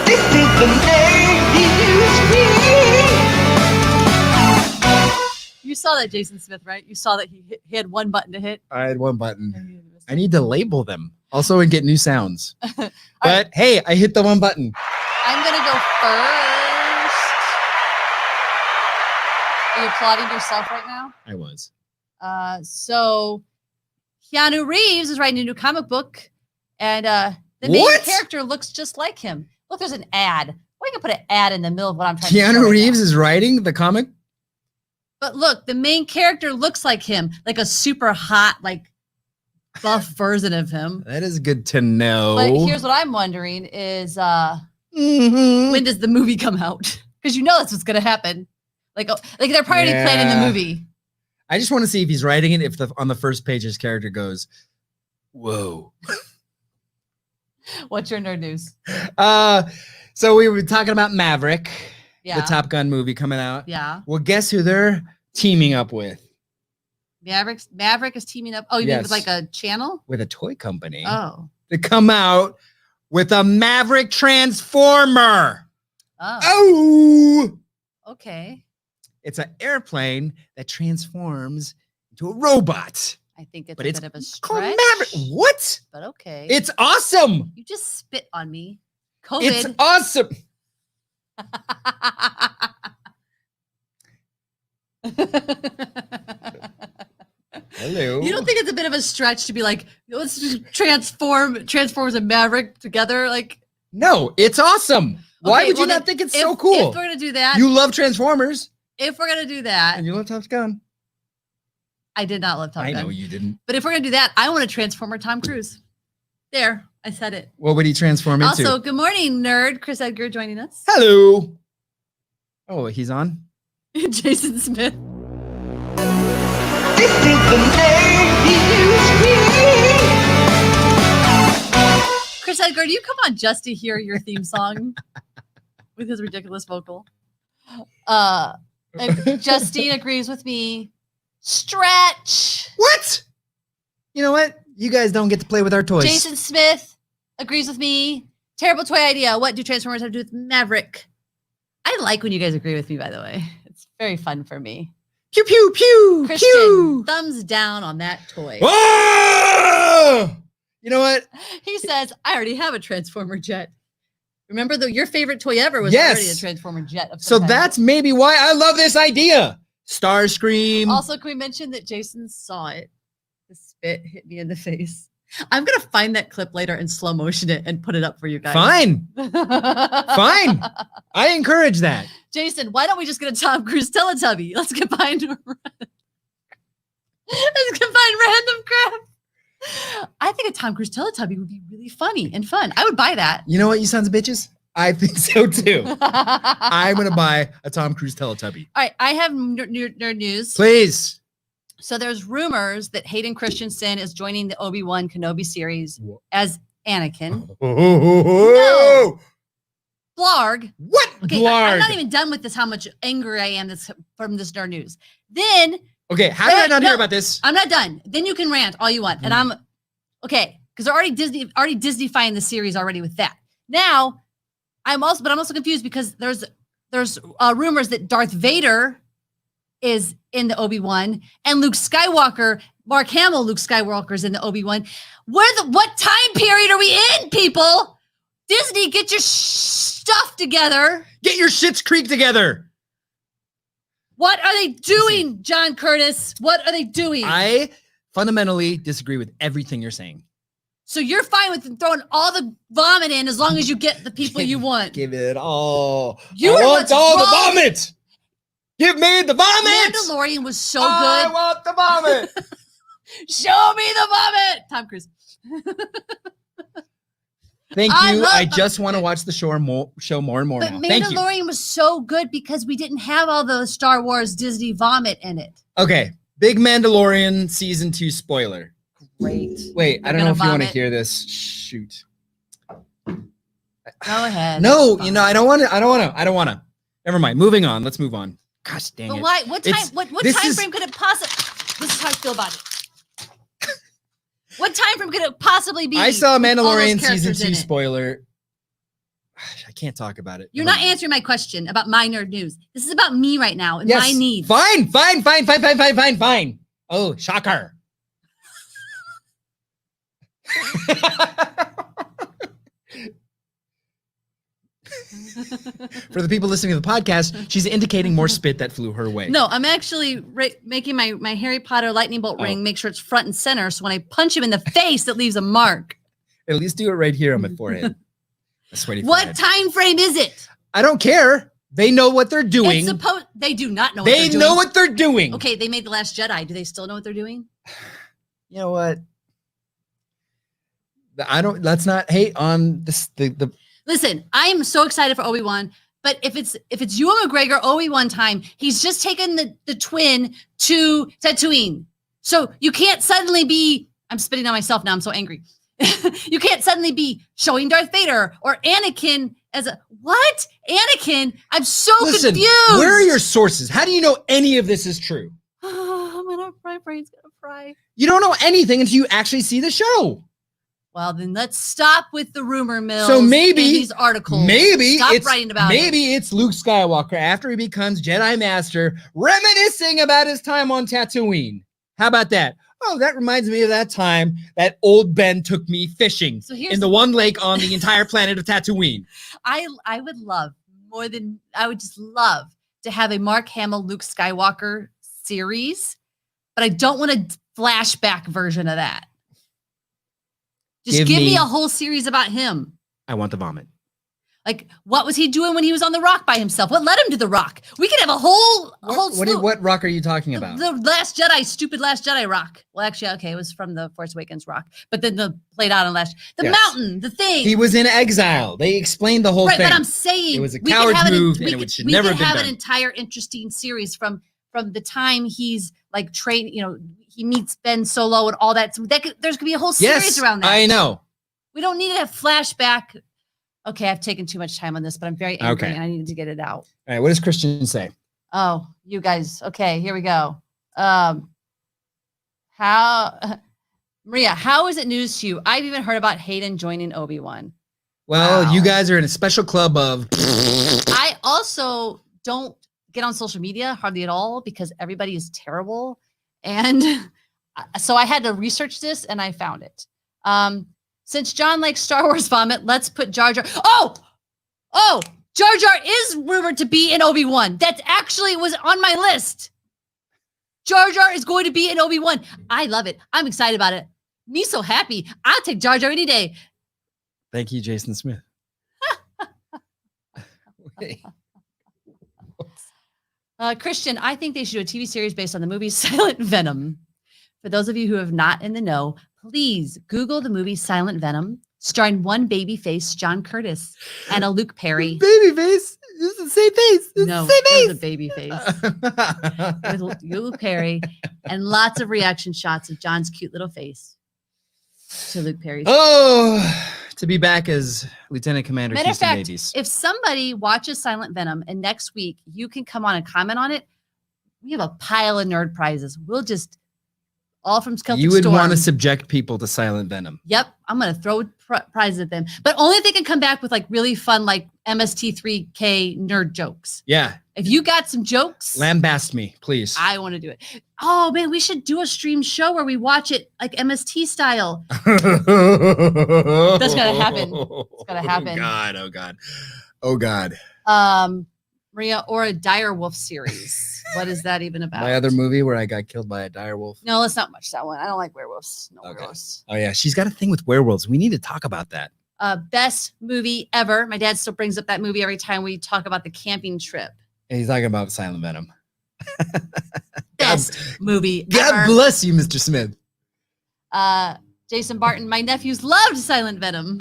Speaker 4: This is the nerd news.
Speaker 1: You saw that, Jason Smith, right? You saw that he had one button to hit.
Speaker 2: I had one button. I need to label them also and get new sounds. But
Speaker 1: right.
Speaker 2: hey, I hit the one button.
Speaker 1: I'm gonna go first. Are you applauding yourself right now?
Speaker 2: I was.
Speaker 1: So Keanu Reeves is writing a new comic book, and the main
Speaker 2: What?
Speaker 1: character looks just like him. Look, there's an ad. Why you gonna put an ad in the middle of what I'm trying to say?
Speaker 2: Keanu Reeves is writing the comic?
Speaker 1: But look, the main character looks like him, like a super hot, like buff version of him.
Speaker 2: That is good to know.
Speaker 1: But here's what I'm wondering is
Speaker 2: Mhm.
Speaker 1: when does the movie come out? Because you know that's what's gonna happen. Like they're probably planning the movie.
Speaker 2: I just want to see if he's writing it, if on the first page his character goes, whoa.
Speaker 1: What's your nerd news?
Speaker 2: So we were talking about Maverick,
Speaker 1: Yeah.
Speaker 2: the Top Gun movie coming out.
Speaker 1: Yeah.
Speaker 2: Well, guess who they're teaming up with?
Speaker 1: Maverick is teaming up. Oh, you mean with like a channel?
Speaker 2: With a toy company.
Speaker 1: Oh.
Speaker 2: To come out with a Maverick Transformer.
Speaker 1: Oh.
Speaker 2: Oh!
Speaker 1: Okay.
Speaker 2: It's an airplane that transforms into a robot.
Speaker 1: I think it's
Speaker 2: But
Speaker 1: a
Speaker 2: it's
Speaker 1: bit of a
Speaker 2: called
Speaker 1: stretch.
Speaker 2: Maverick. What?
Speaker 1: But okay.
Speaker 2: It's awesome.
Speaker 1: You just spit on me. COVID.
Speaker 2: It's awesome. Hello.
Speaker 1: You don't think it's a bit of a stretch to be like, let's just Transformers and Maverick together? Like,
Speaker 2: No, it's awesome. Why
Speaker 1: okay,
Speaker 2: would you
Speaker 1: well
Speaker 2: not
Speaker 1: then,
Speaker 2: think it's
Speaker 1: if-
Speaker 2: so cool?
Speaker 1: If we're gonna do that,
Speaker 2: You love Transformers
Speaker 1: if we're gonna do that,
Speaker 2: and you love Top Gun.
Speaker 1: I did not love Top
Speaker 2: I
Speaker 1: Gun.
Speaker 2: know you didn't.
Speaker 1: But if we're gonna do that, I want a Transformer Tom Cruise. There, I said it.
Speaker 2: What would he transform into?
Speaker 1: Also, good morning, nerd. Chris Edgar joining us.
Speaker 2: Hello. Oh, he's on?
Speaker 1: Jason Smith.
Speaker 4: This is the nerd news.
Speaker 1: Chris Edgar, do you come on just to hear your theme song with his ridiculous vocal? And Justine agrees with me. Stretch.
Speaker 2: What? You know what? You guys don't get to play with our toys.
Speaker 1: Jason Smith agrees with me. Terrible toy idea. What do Transformers have to do with Maverick? I like when you guys agree with me, by the way. It's very fun for me.
Speaker 2: Pew, pew, pew,
Speaker 1: Christian,
Speaker 2: pew.
Speaker 1: thumbs down on that toy.
Speaker 2: Oh! You know what?
Speaker 1: He says, I already have a Transformer jet. Remember, your favorite toy ever was
Speaker 2: Yes.
Speaker 1: already a Transformer jet. Of
Speaker 2: So
Speaker 1: some kind.
Speaker 2: that's maybe why I love this idea. Starscream.
Speaker 1: Also, can we mention that Jason saw it? The spit hit me in the face. I'm going to find that clip later and slow motion it and put it up for you guys.
Speaker 2: Fine. Fine. I encourage that.
Speaker 1: Jason, why don't we just get a Tom Cruise Teletubby? Let's combine random crap. I think a Tom Cruise Teletubby would be really funny and fun. I would buy that.
Speaker 2: You know what, you sons of bitches? I think so too. I'm going to buy a Tom Cruise Teletubby.
Speaker 1: All right, I have nerd news.
Speaker 2: Please.
Speaker 1: So there's rumors that Hayden Christensen is joining the Obi-Wan Kenobi series
Speaker 2: Wha-
Speaker 1: as Anakin.
Speaker 2: Oh,
Speaker 1: Blarg.
Speaker 2: what?
Speaker 1: Okay, I'm not even done with this, how much angry I am from this nerd news. Then,
Speaker 2: Okay, how did I not hear about this?
Speaker 1: I'm not done. Then you can rant all you want. And I'm, okay, because they're already Disney-fying the series already with that. Now, I'm also confused because there's rumors that Darth Vader is in the Obi-Wan and Luke Skywalker, Mark Hamill, Luke Skywalker's in the Obi-Wan. What time period are we in, people? Disney, get your stuff together.
Speaker 2: Get your Schitt's Creek together.
Speaker 1: What are they doing, John Curtis? What are they doing?
Speaker 2: I fundamentally disagree with everything you're saying.
Speaker 1: So you're fine with throwing all the vomit in as long as you get the people you want.
Speaker 2: Give it all.
Speaker 1: You
Speaker 2: I
Speaker 1: are
Speaker 2: want
Speaker 1: what's
Speaker 2: all the
Speaker 1: wrong.
Speaker 2: vomit. Give me the vomit.
Speaker 1: Mandalorian was so
Speaker 2: I
Speaker 1: good.
Speaker 2: want the vomit.
Speaker 1: Show me the vomit. Tom Cruise.
Speaker 2: Thank
Speaker 1: I
Speaker 2: you.
Speaker 1: love
Speaker 2: I
Speaker 1: the-
Speaker 2: just want to watch the show more and more
Speaker 1: But
Speaker 2: now. Thank you.
Speaker 1: Mandalorian was so good because we didn't have all the Star Wars Disney vomit in it.
Speaker 2: Okay, big Mandalorian season 2 spoiler.
Speaker 1: Great.
Speaker 2: Wait, I
Speaker 1: You're
Speaker 2: don't know
Speaker 1: gonna
Speaker 2: if you want to
Speaker 1: vomit?
Speaker 2: hear this. Shoot.
Speaker 1: Go ahead.
Speaker 2: No,
Speaker 1: It's
Speaker 2: you know,
Speaker 1: fine.
Speaker 2: I don't want to. Never mind. Moving on. Let's move on. Gosh dang
Speaker 1: But
Speaker 2: it.
Speaker 1: why? What time?
Speaker 2: It's-
Speaker 1: What
Speaker 2: this
Speaker 1: time
Speaker 2: is-
Speaker 1: frame could it possibly? This is how I feel about it. What time frame could it possibly be?
Speaker 2: I saw
Speaker 1: with all those
Speaker 2: Mandalorian season
Speaker 1: characters
Speaker 2: 2
Speaker 1: in it?
Speaker 2: spoiler. I can't talk about it.
Speaker 1: You're
Speaker 2: Never
Speaker 1: not
Speaker 2: mind.
Speaker 1: answering my question about my nerd news. This is about me right now and
Speaker 2: Yes.
Speaker 1: my needs.
Speaker 2: Fine. Oh, shocker. For the people listening to the podcast, she's indicating more spit that flew her way.
Speaker 1: No, I'm actually making my Harry Potter lightning bolt
Speaker 2: Oh.
Speaker 1: ring, make sure it's front and center. So when I punch him in the face, it leaves a mark.
Speaker 2: At least do it right here on my forehead. A sweaty
Speaker 1: What
Speaker 2: forehead.
Speaker 1: time frame is it?
Speaker 2: I don't care. They know what they're doing.
Speaker 1: It's supposed they do not know what
Speaker 2: They
Speaker 1: they're doing.
Speaker 2: know what they're doing.
Speaker 1: Okay, they made The Last Jedi. Do they still know what they're doing?
Speaker 2: You know what? Let's not hate on this the
Speaker 1: Listen, I am so excited for Obi-Wan, but if it's Ewan McGregor Obi-Wan time, he's just taken the twin to Tatooine. So you can't suddenly be, I'm spitting on myself now, I'm so angry. You can't suddenly be showing Darth Vader or Anakin as a what? Anakin? I'm so
Speaker 2: Listen,
Speaker 1: confused.
Speaker 2: where are your sources? How do you know any of this is true?
Speaker 1: My brain's gonna fry.
Speaker 2: You don't know anything until you actually see the show.
Speaker 1: Well, then let's stop with the rumor mills.
Speaker 2: So maybe-
Speaker 1: and these articles.
Speaker 2: Maybe
Speaker 1: Stop
Speaker 2: it's
Speaker 1: writing about it.
Speaker 2: maybe it's Luke Skywalker after he becomes Jedi Master, reminiscing about his time on Tatooine. How about that? Oh, that reminds me of that time that old Ben took me fishing
Speaker 1: So here's
Speaker 2: in the one lake on the entire planet of Tatooine.
Speaker 1: I would love I would just love to have a Mark Hamill Luke Skywalker series, but I don't want a flashback version of that. Just give me a whole series about him.
Speaker 2: I want the vomit.
Speaker 1: Like, what was he doing when he was on the rock by himself? What led him to the rock? We could have a whole slew.
Speaker 2: What rock are you talking about?
Speaker 1: The Last Jedi, stupid Last Jedi rock. Well, actually, okay, it was from the Force Awakens rock, but then played out on the
Speaker 2: Yes.
Speaker 1: mountain, the thing.
Speaker 2: He was in exile. They explained the whole
Speaker 1: Right,
Speaker 2: thing.
Speaker 1: but I'm saying
Speaker 2: It was a
Speaker 1: we could
Speaker 2: coward
Speaker 1: have
Speaker 2: move,
Speaker 1: we
Speaker 2: and it
Speaker 1: could-
Speaker 2: should
Speaker 1: we
Speaker 2: never
Speaker 1: could
Speaker 2: have been
Speaker 1: have
Speaker 2: done.
Speaker 1: an entire interesting series from the time he's like trained. You know, he meets Ben Solo and all that. So there's gonna be a whole series
Speaker 2: Yes,
Speaker 1: around that.
Speaker 2: I know.
Speaker 1: We don't need to have flashback. Okay, I've taken too much time on this, but I'm very angry
Speaker 2: Okay.
Speaker 1: and I needed to get it out.
Speaker 2: All right, what does Christian say?
Speaker 1: Oh, you guys. Okay, here we go. How Maria, how is it news to you? I've even heard about Hayden joining Obi-Wan.
Speaker 2: Well,
Speaker 1: Wow.
Speaker 2: you guys are in a special club of.
Speaker 1: I also don't get on social media hardly at all because everybody is terrible. And so I had to research this and I found it. Since John likes Star Wars vomit, let's put Jar Jar. Oh, Jar Jar is rumored to be in Obi-Wan. That actually was on my list. Jar Jar is going to be in Obi-Wan. I love it. I'm excited about it. Me so happy. I'll take Jar Jar any day.
Speaker 2: Thank you, Jason Smith.
Speaker 1: Christian, I think they should do a TV series based on the movie Silent Venom. For those of you who have not in the know, please Google the movie Silent Venom, starring one baby face, John Curtis, and a Luke Perry.
Speaker 2: Baby face. It's the same face. It's
Speaker 1: No,
Speaker 2: the same
Speaker 1: it was a
Speaker 2: face.
Speaker 1: baby face with Luke Perry, and lots of reaction shots of John's cute little face to Luke Perry's.
Speaker 2: Oh, to be back as Lieutenant Commander
Speaker 1: Matter of
Speaker 2: Houston
Speaker 1: fact,
Speaker 2: Davies.
Speaker 1: if somebody watches Silent Venom and next week you can come on and comment on it, we have a pile of nerd prizes. We'll just all from Celtic
Speaker 2: You would
Speaker 1: Storm.
Speaker 2: want to subject people to Silent Venom.
Speaker 1: Yep, I'm gonna throw prizes at them, but only if they can come back with like really fun, like MST3K nerd jokes.
Speaker 2: Yeah,
Speaker 1: If you got some jokes,
Speaker 2: lambast me, please.
Speaker 1: I want to do it. Oh man, we should do a stream show where we watch it like MST style.
Speaker 2: That's
Speaker 1: gonna happen. It's gonna happen.
Speaker 2: Oh God. Oh God.
Speaker 1: Maria, or a Dire Wolf series. What is that even about?
Speaker 2: My other movie where I got killed by a dire wolf.
Speaker 1: No, let's not watch that one. I don't like werewolves. No
Speaker 2: Okay.
Speaker 1: werewolves.
Speaker 2: Oh yeah, she's got a thing with werewolves. We need to talk about that.
Speaker 1: Best movie ever. My dad still brings up that movie every time we talk about the camping trip.
Speaker 2: And he's talking about Silent Venom.
Speaker 1: Best movie
Speaker 2: God
Speaker 1: ever.
Speaker 2: bless you, Mr. Smith.
Speaker 1: Jason Barton, my nephews loved Silent Venom.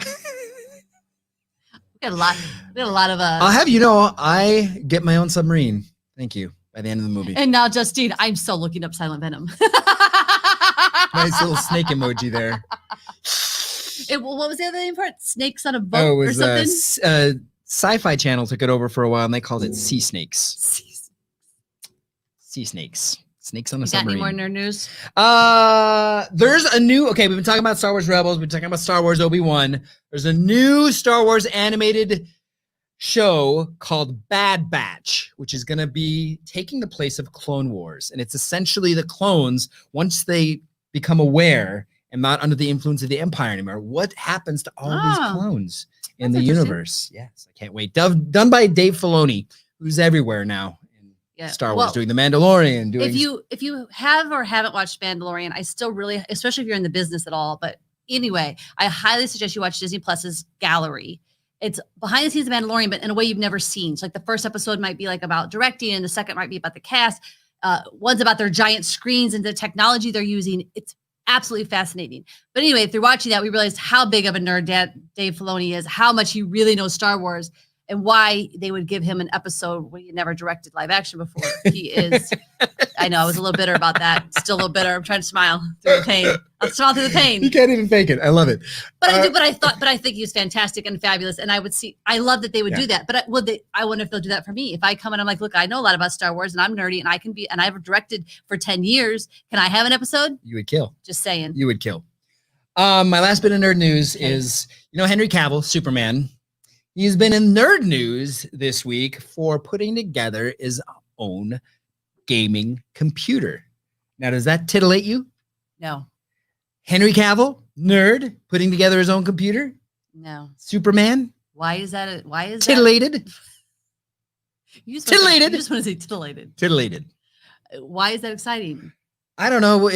Speaker 1: We got a lot of
Speaker 2: I'll have you know, I get my own submarine. Thank you. By the end of the movie.
Speaker 1: And now, Justine, I'm still looking up Silent Venom.
Speaker 2: Nice little snake emoji there.
Speaker 1: What was the other name for it? Snakes on a boat
Speaker 2: Oh, it
Speaker 1: or
Speaker 2: was
Speaker 1: something?
Speaker 2: Sci-Fi Channel took it over for a while and they called it Sea Snakes. Sea Snakes. Snakes on a
Speaker 1: You got any
Speaker 2: submarine.
Speaker 1: more nerd news?
Speaker 2: There's a new, we've been talking about Star Wars Rebels, we've been talking about Star Wars Obi-Wan. There's a new Star Wars animated show called Bad Batch, which is going to be taking the place of Clone Wars. And it's essentially the clones, once they become aware and not under the influence of the Empire anymore, what happens to all these clones in the universe? Yes, I can't wait. Done by Dave Filoni, who's everywhere now. Star Wars, doing The Mandalorian, doing.
Speaker 1: If you have or haven't watched Mandalorian, I still really, especially if you're in the business at all. But anyway, I highly suggest you watch Disney Plus's Gallery. It's behind the scenes of Mandalorian, but in a way you've never seen. So like the first episode might be like about directing, and the second might be about the cast. One's about their giant screens and the technology they're using. It's absolutely fascinating. But anyway, through watching that, we realized how big of a nerd Dave Filoni is, how much he really knows Star Wars, and why they would give him an episode when he never directed live action before. He is, I know, I was a little bitter about that. Still a little bitter. I'm trying to smile through the pain. I'll smile through the pain.
Speaker 2: You can't even fake it. I love it.
Speaker 1: But I think he's fantastic and fabulous. And I love that they would do that. But I wonder if they'll do that for me. If I come and I'm like, look, I know a lot about Star Wars and I'm nerdy and I've directed for 10 years. Can I have an episode?
Speaker 2: You would kill.
Speaker 1: Just saying.
Speaker 2: You would kill. My last bit of nerd news is, Henry Cavill, Superman. He's been in nerd news this week for putting together his own gaming computer. Now, does that titillate you?
Speaker 1: No.
Speaker 2: Henry Cavill, nerd, putting together his own computer?
Speaker 1: No.
Speaker 2: Superman?
Speaker 1: Why is that?
Speaker 2: Titillated?
Speaker 1: Titillated. You just want to say titillated.
Speaker 2: Titillated.
Speaker 1: Why is that exciting?
Speaker 2: I don't know.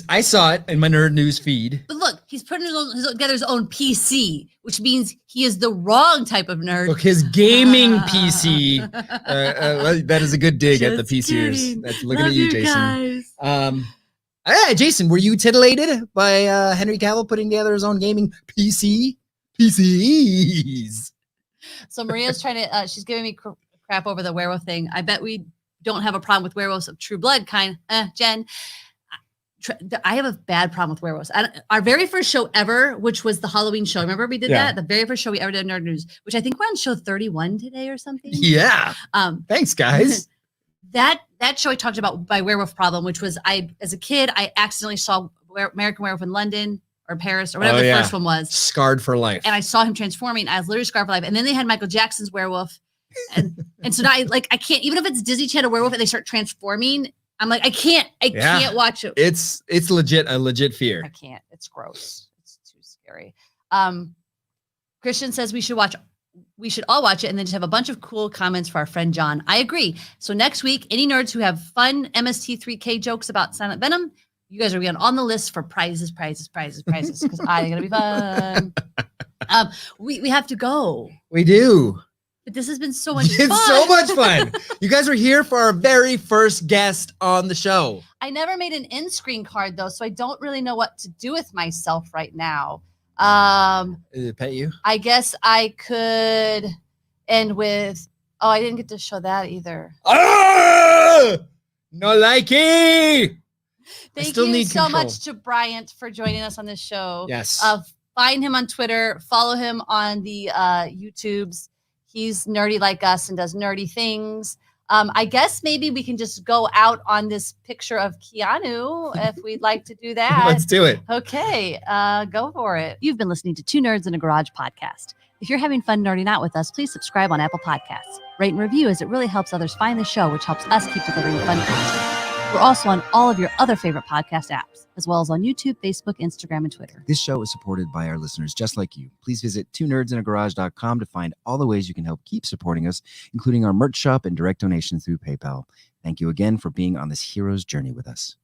Speaker 2: I saw it in my nerd news feed.
Speaker 1: But look, he's putting together his own PC, which means he is the wrong type of nerd.
Speaker 2: Look, his gaming PC. That is a good dig at the PCers. That's looking
Speaker 1: Love
Speaker 2: at you, Jason. Hey, Jason, were you titillated by Henry Cavill putting together his own gaming PC? PCs.
Speaker 1: So Maria's trying to, she's giving me crap over the werewolf thing. I bet we don't have a problem with werewolves of True Blood kind. Jen, I have a bad problem with werewolves. Our very first show ever, which was the Halloween show. Remember we did that? The very first show we ever did Nerd News, which I think we're on show 31 today or something.
Speaker 2: Yeah. Thanks, guys.
Speaker 1: That show I talked about by Werewolf Problem, which was as a kid, I accidentally saw American Werewolf in London or Paris or whatever the first one was.
Speaker 2: Scarred for life.
Speaker 1: And I saw him transforming. I was literally scarred for life. And then they had Michael Jackson's Werewolf. And so now I can't, even if it's Disney Channel Werewolf and they start transforming, I'm like, I can't watch it.
Speaker 2: It's a legit fear.
Speaker 1: I can't. It's gross. It's too scary. Christian says we should all watch it and then just have a bunch of cool comments for our friend John. I agree. So next week, any nerds who have fun MST3K jokes about Silent Venom, you guys are going to be on the list for prizes, because I'm going to be fun. We have to go.
Speaker 2: We do.
Speaker 1: But this has been so much fun.
Speaker 2: It's so much fun. You guys are here for our very first guest on the show.
Speaker 1: I never made an in-screen card, though, so I don't really know what to do with myself right now.
Speaker 2: Did it pet you?
Speaker 1: I guess I could end with, I didn't get to show that either.
Speaker 2: No likey.
Speaker 1: Thank you so much to Bryant for joining us on this show.
Speaker 2: Yes.
Speaker 1: Find him on Twitter. Follow him on the YouTubes. He's nerdy like us and does nerdy things. I guess maybe we can just go out on this picture of Keanu if we'd like to do that.
Speaker 2: Let's do it.
Speaker 1: Okay, go for it. You've been listening to Two Nerds in a Garage podcast. If you're having fun nerding out with us, please subscribe on Apple Podcasts. Rate and review as it really helps others find the show, which helps us keep delivering fun content. We're also on all of your other favorite podcast apps, as well as on YouTube, Facebook, Instagram, and Twitter.
Speaker 5: This show is supported by our listeners just like you. Please visit twonerdsinAgarage.com to find all the ways you can help keep supporting us, including our merch shop and direct donations through PayPal. Thank you again for being on this hero's journey with us.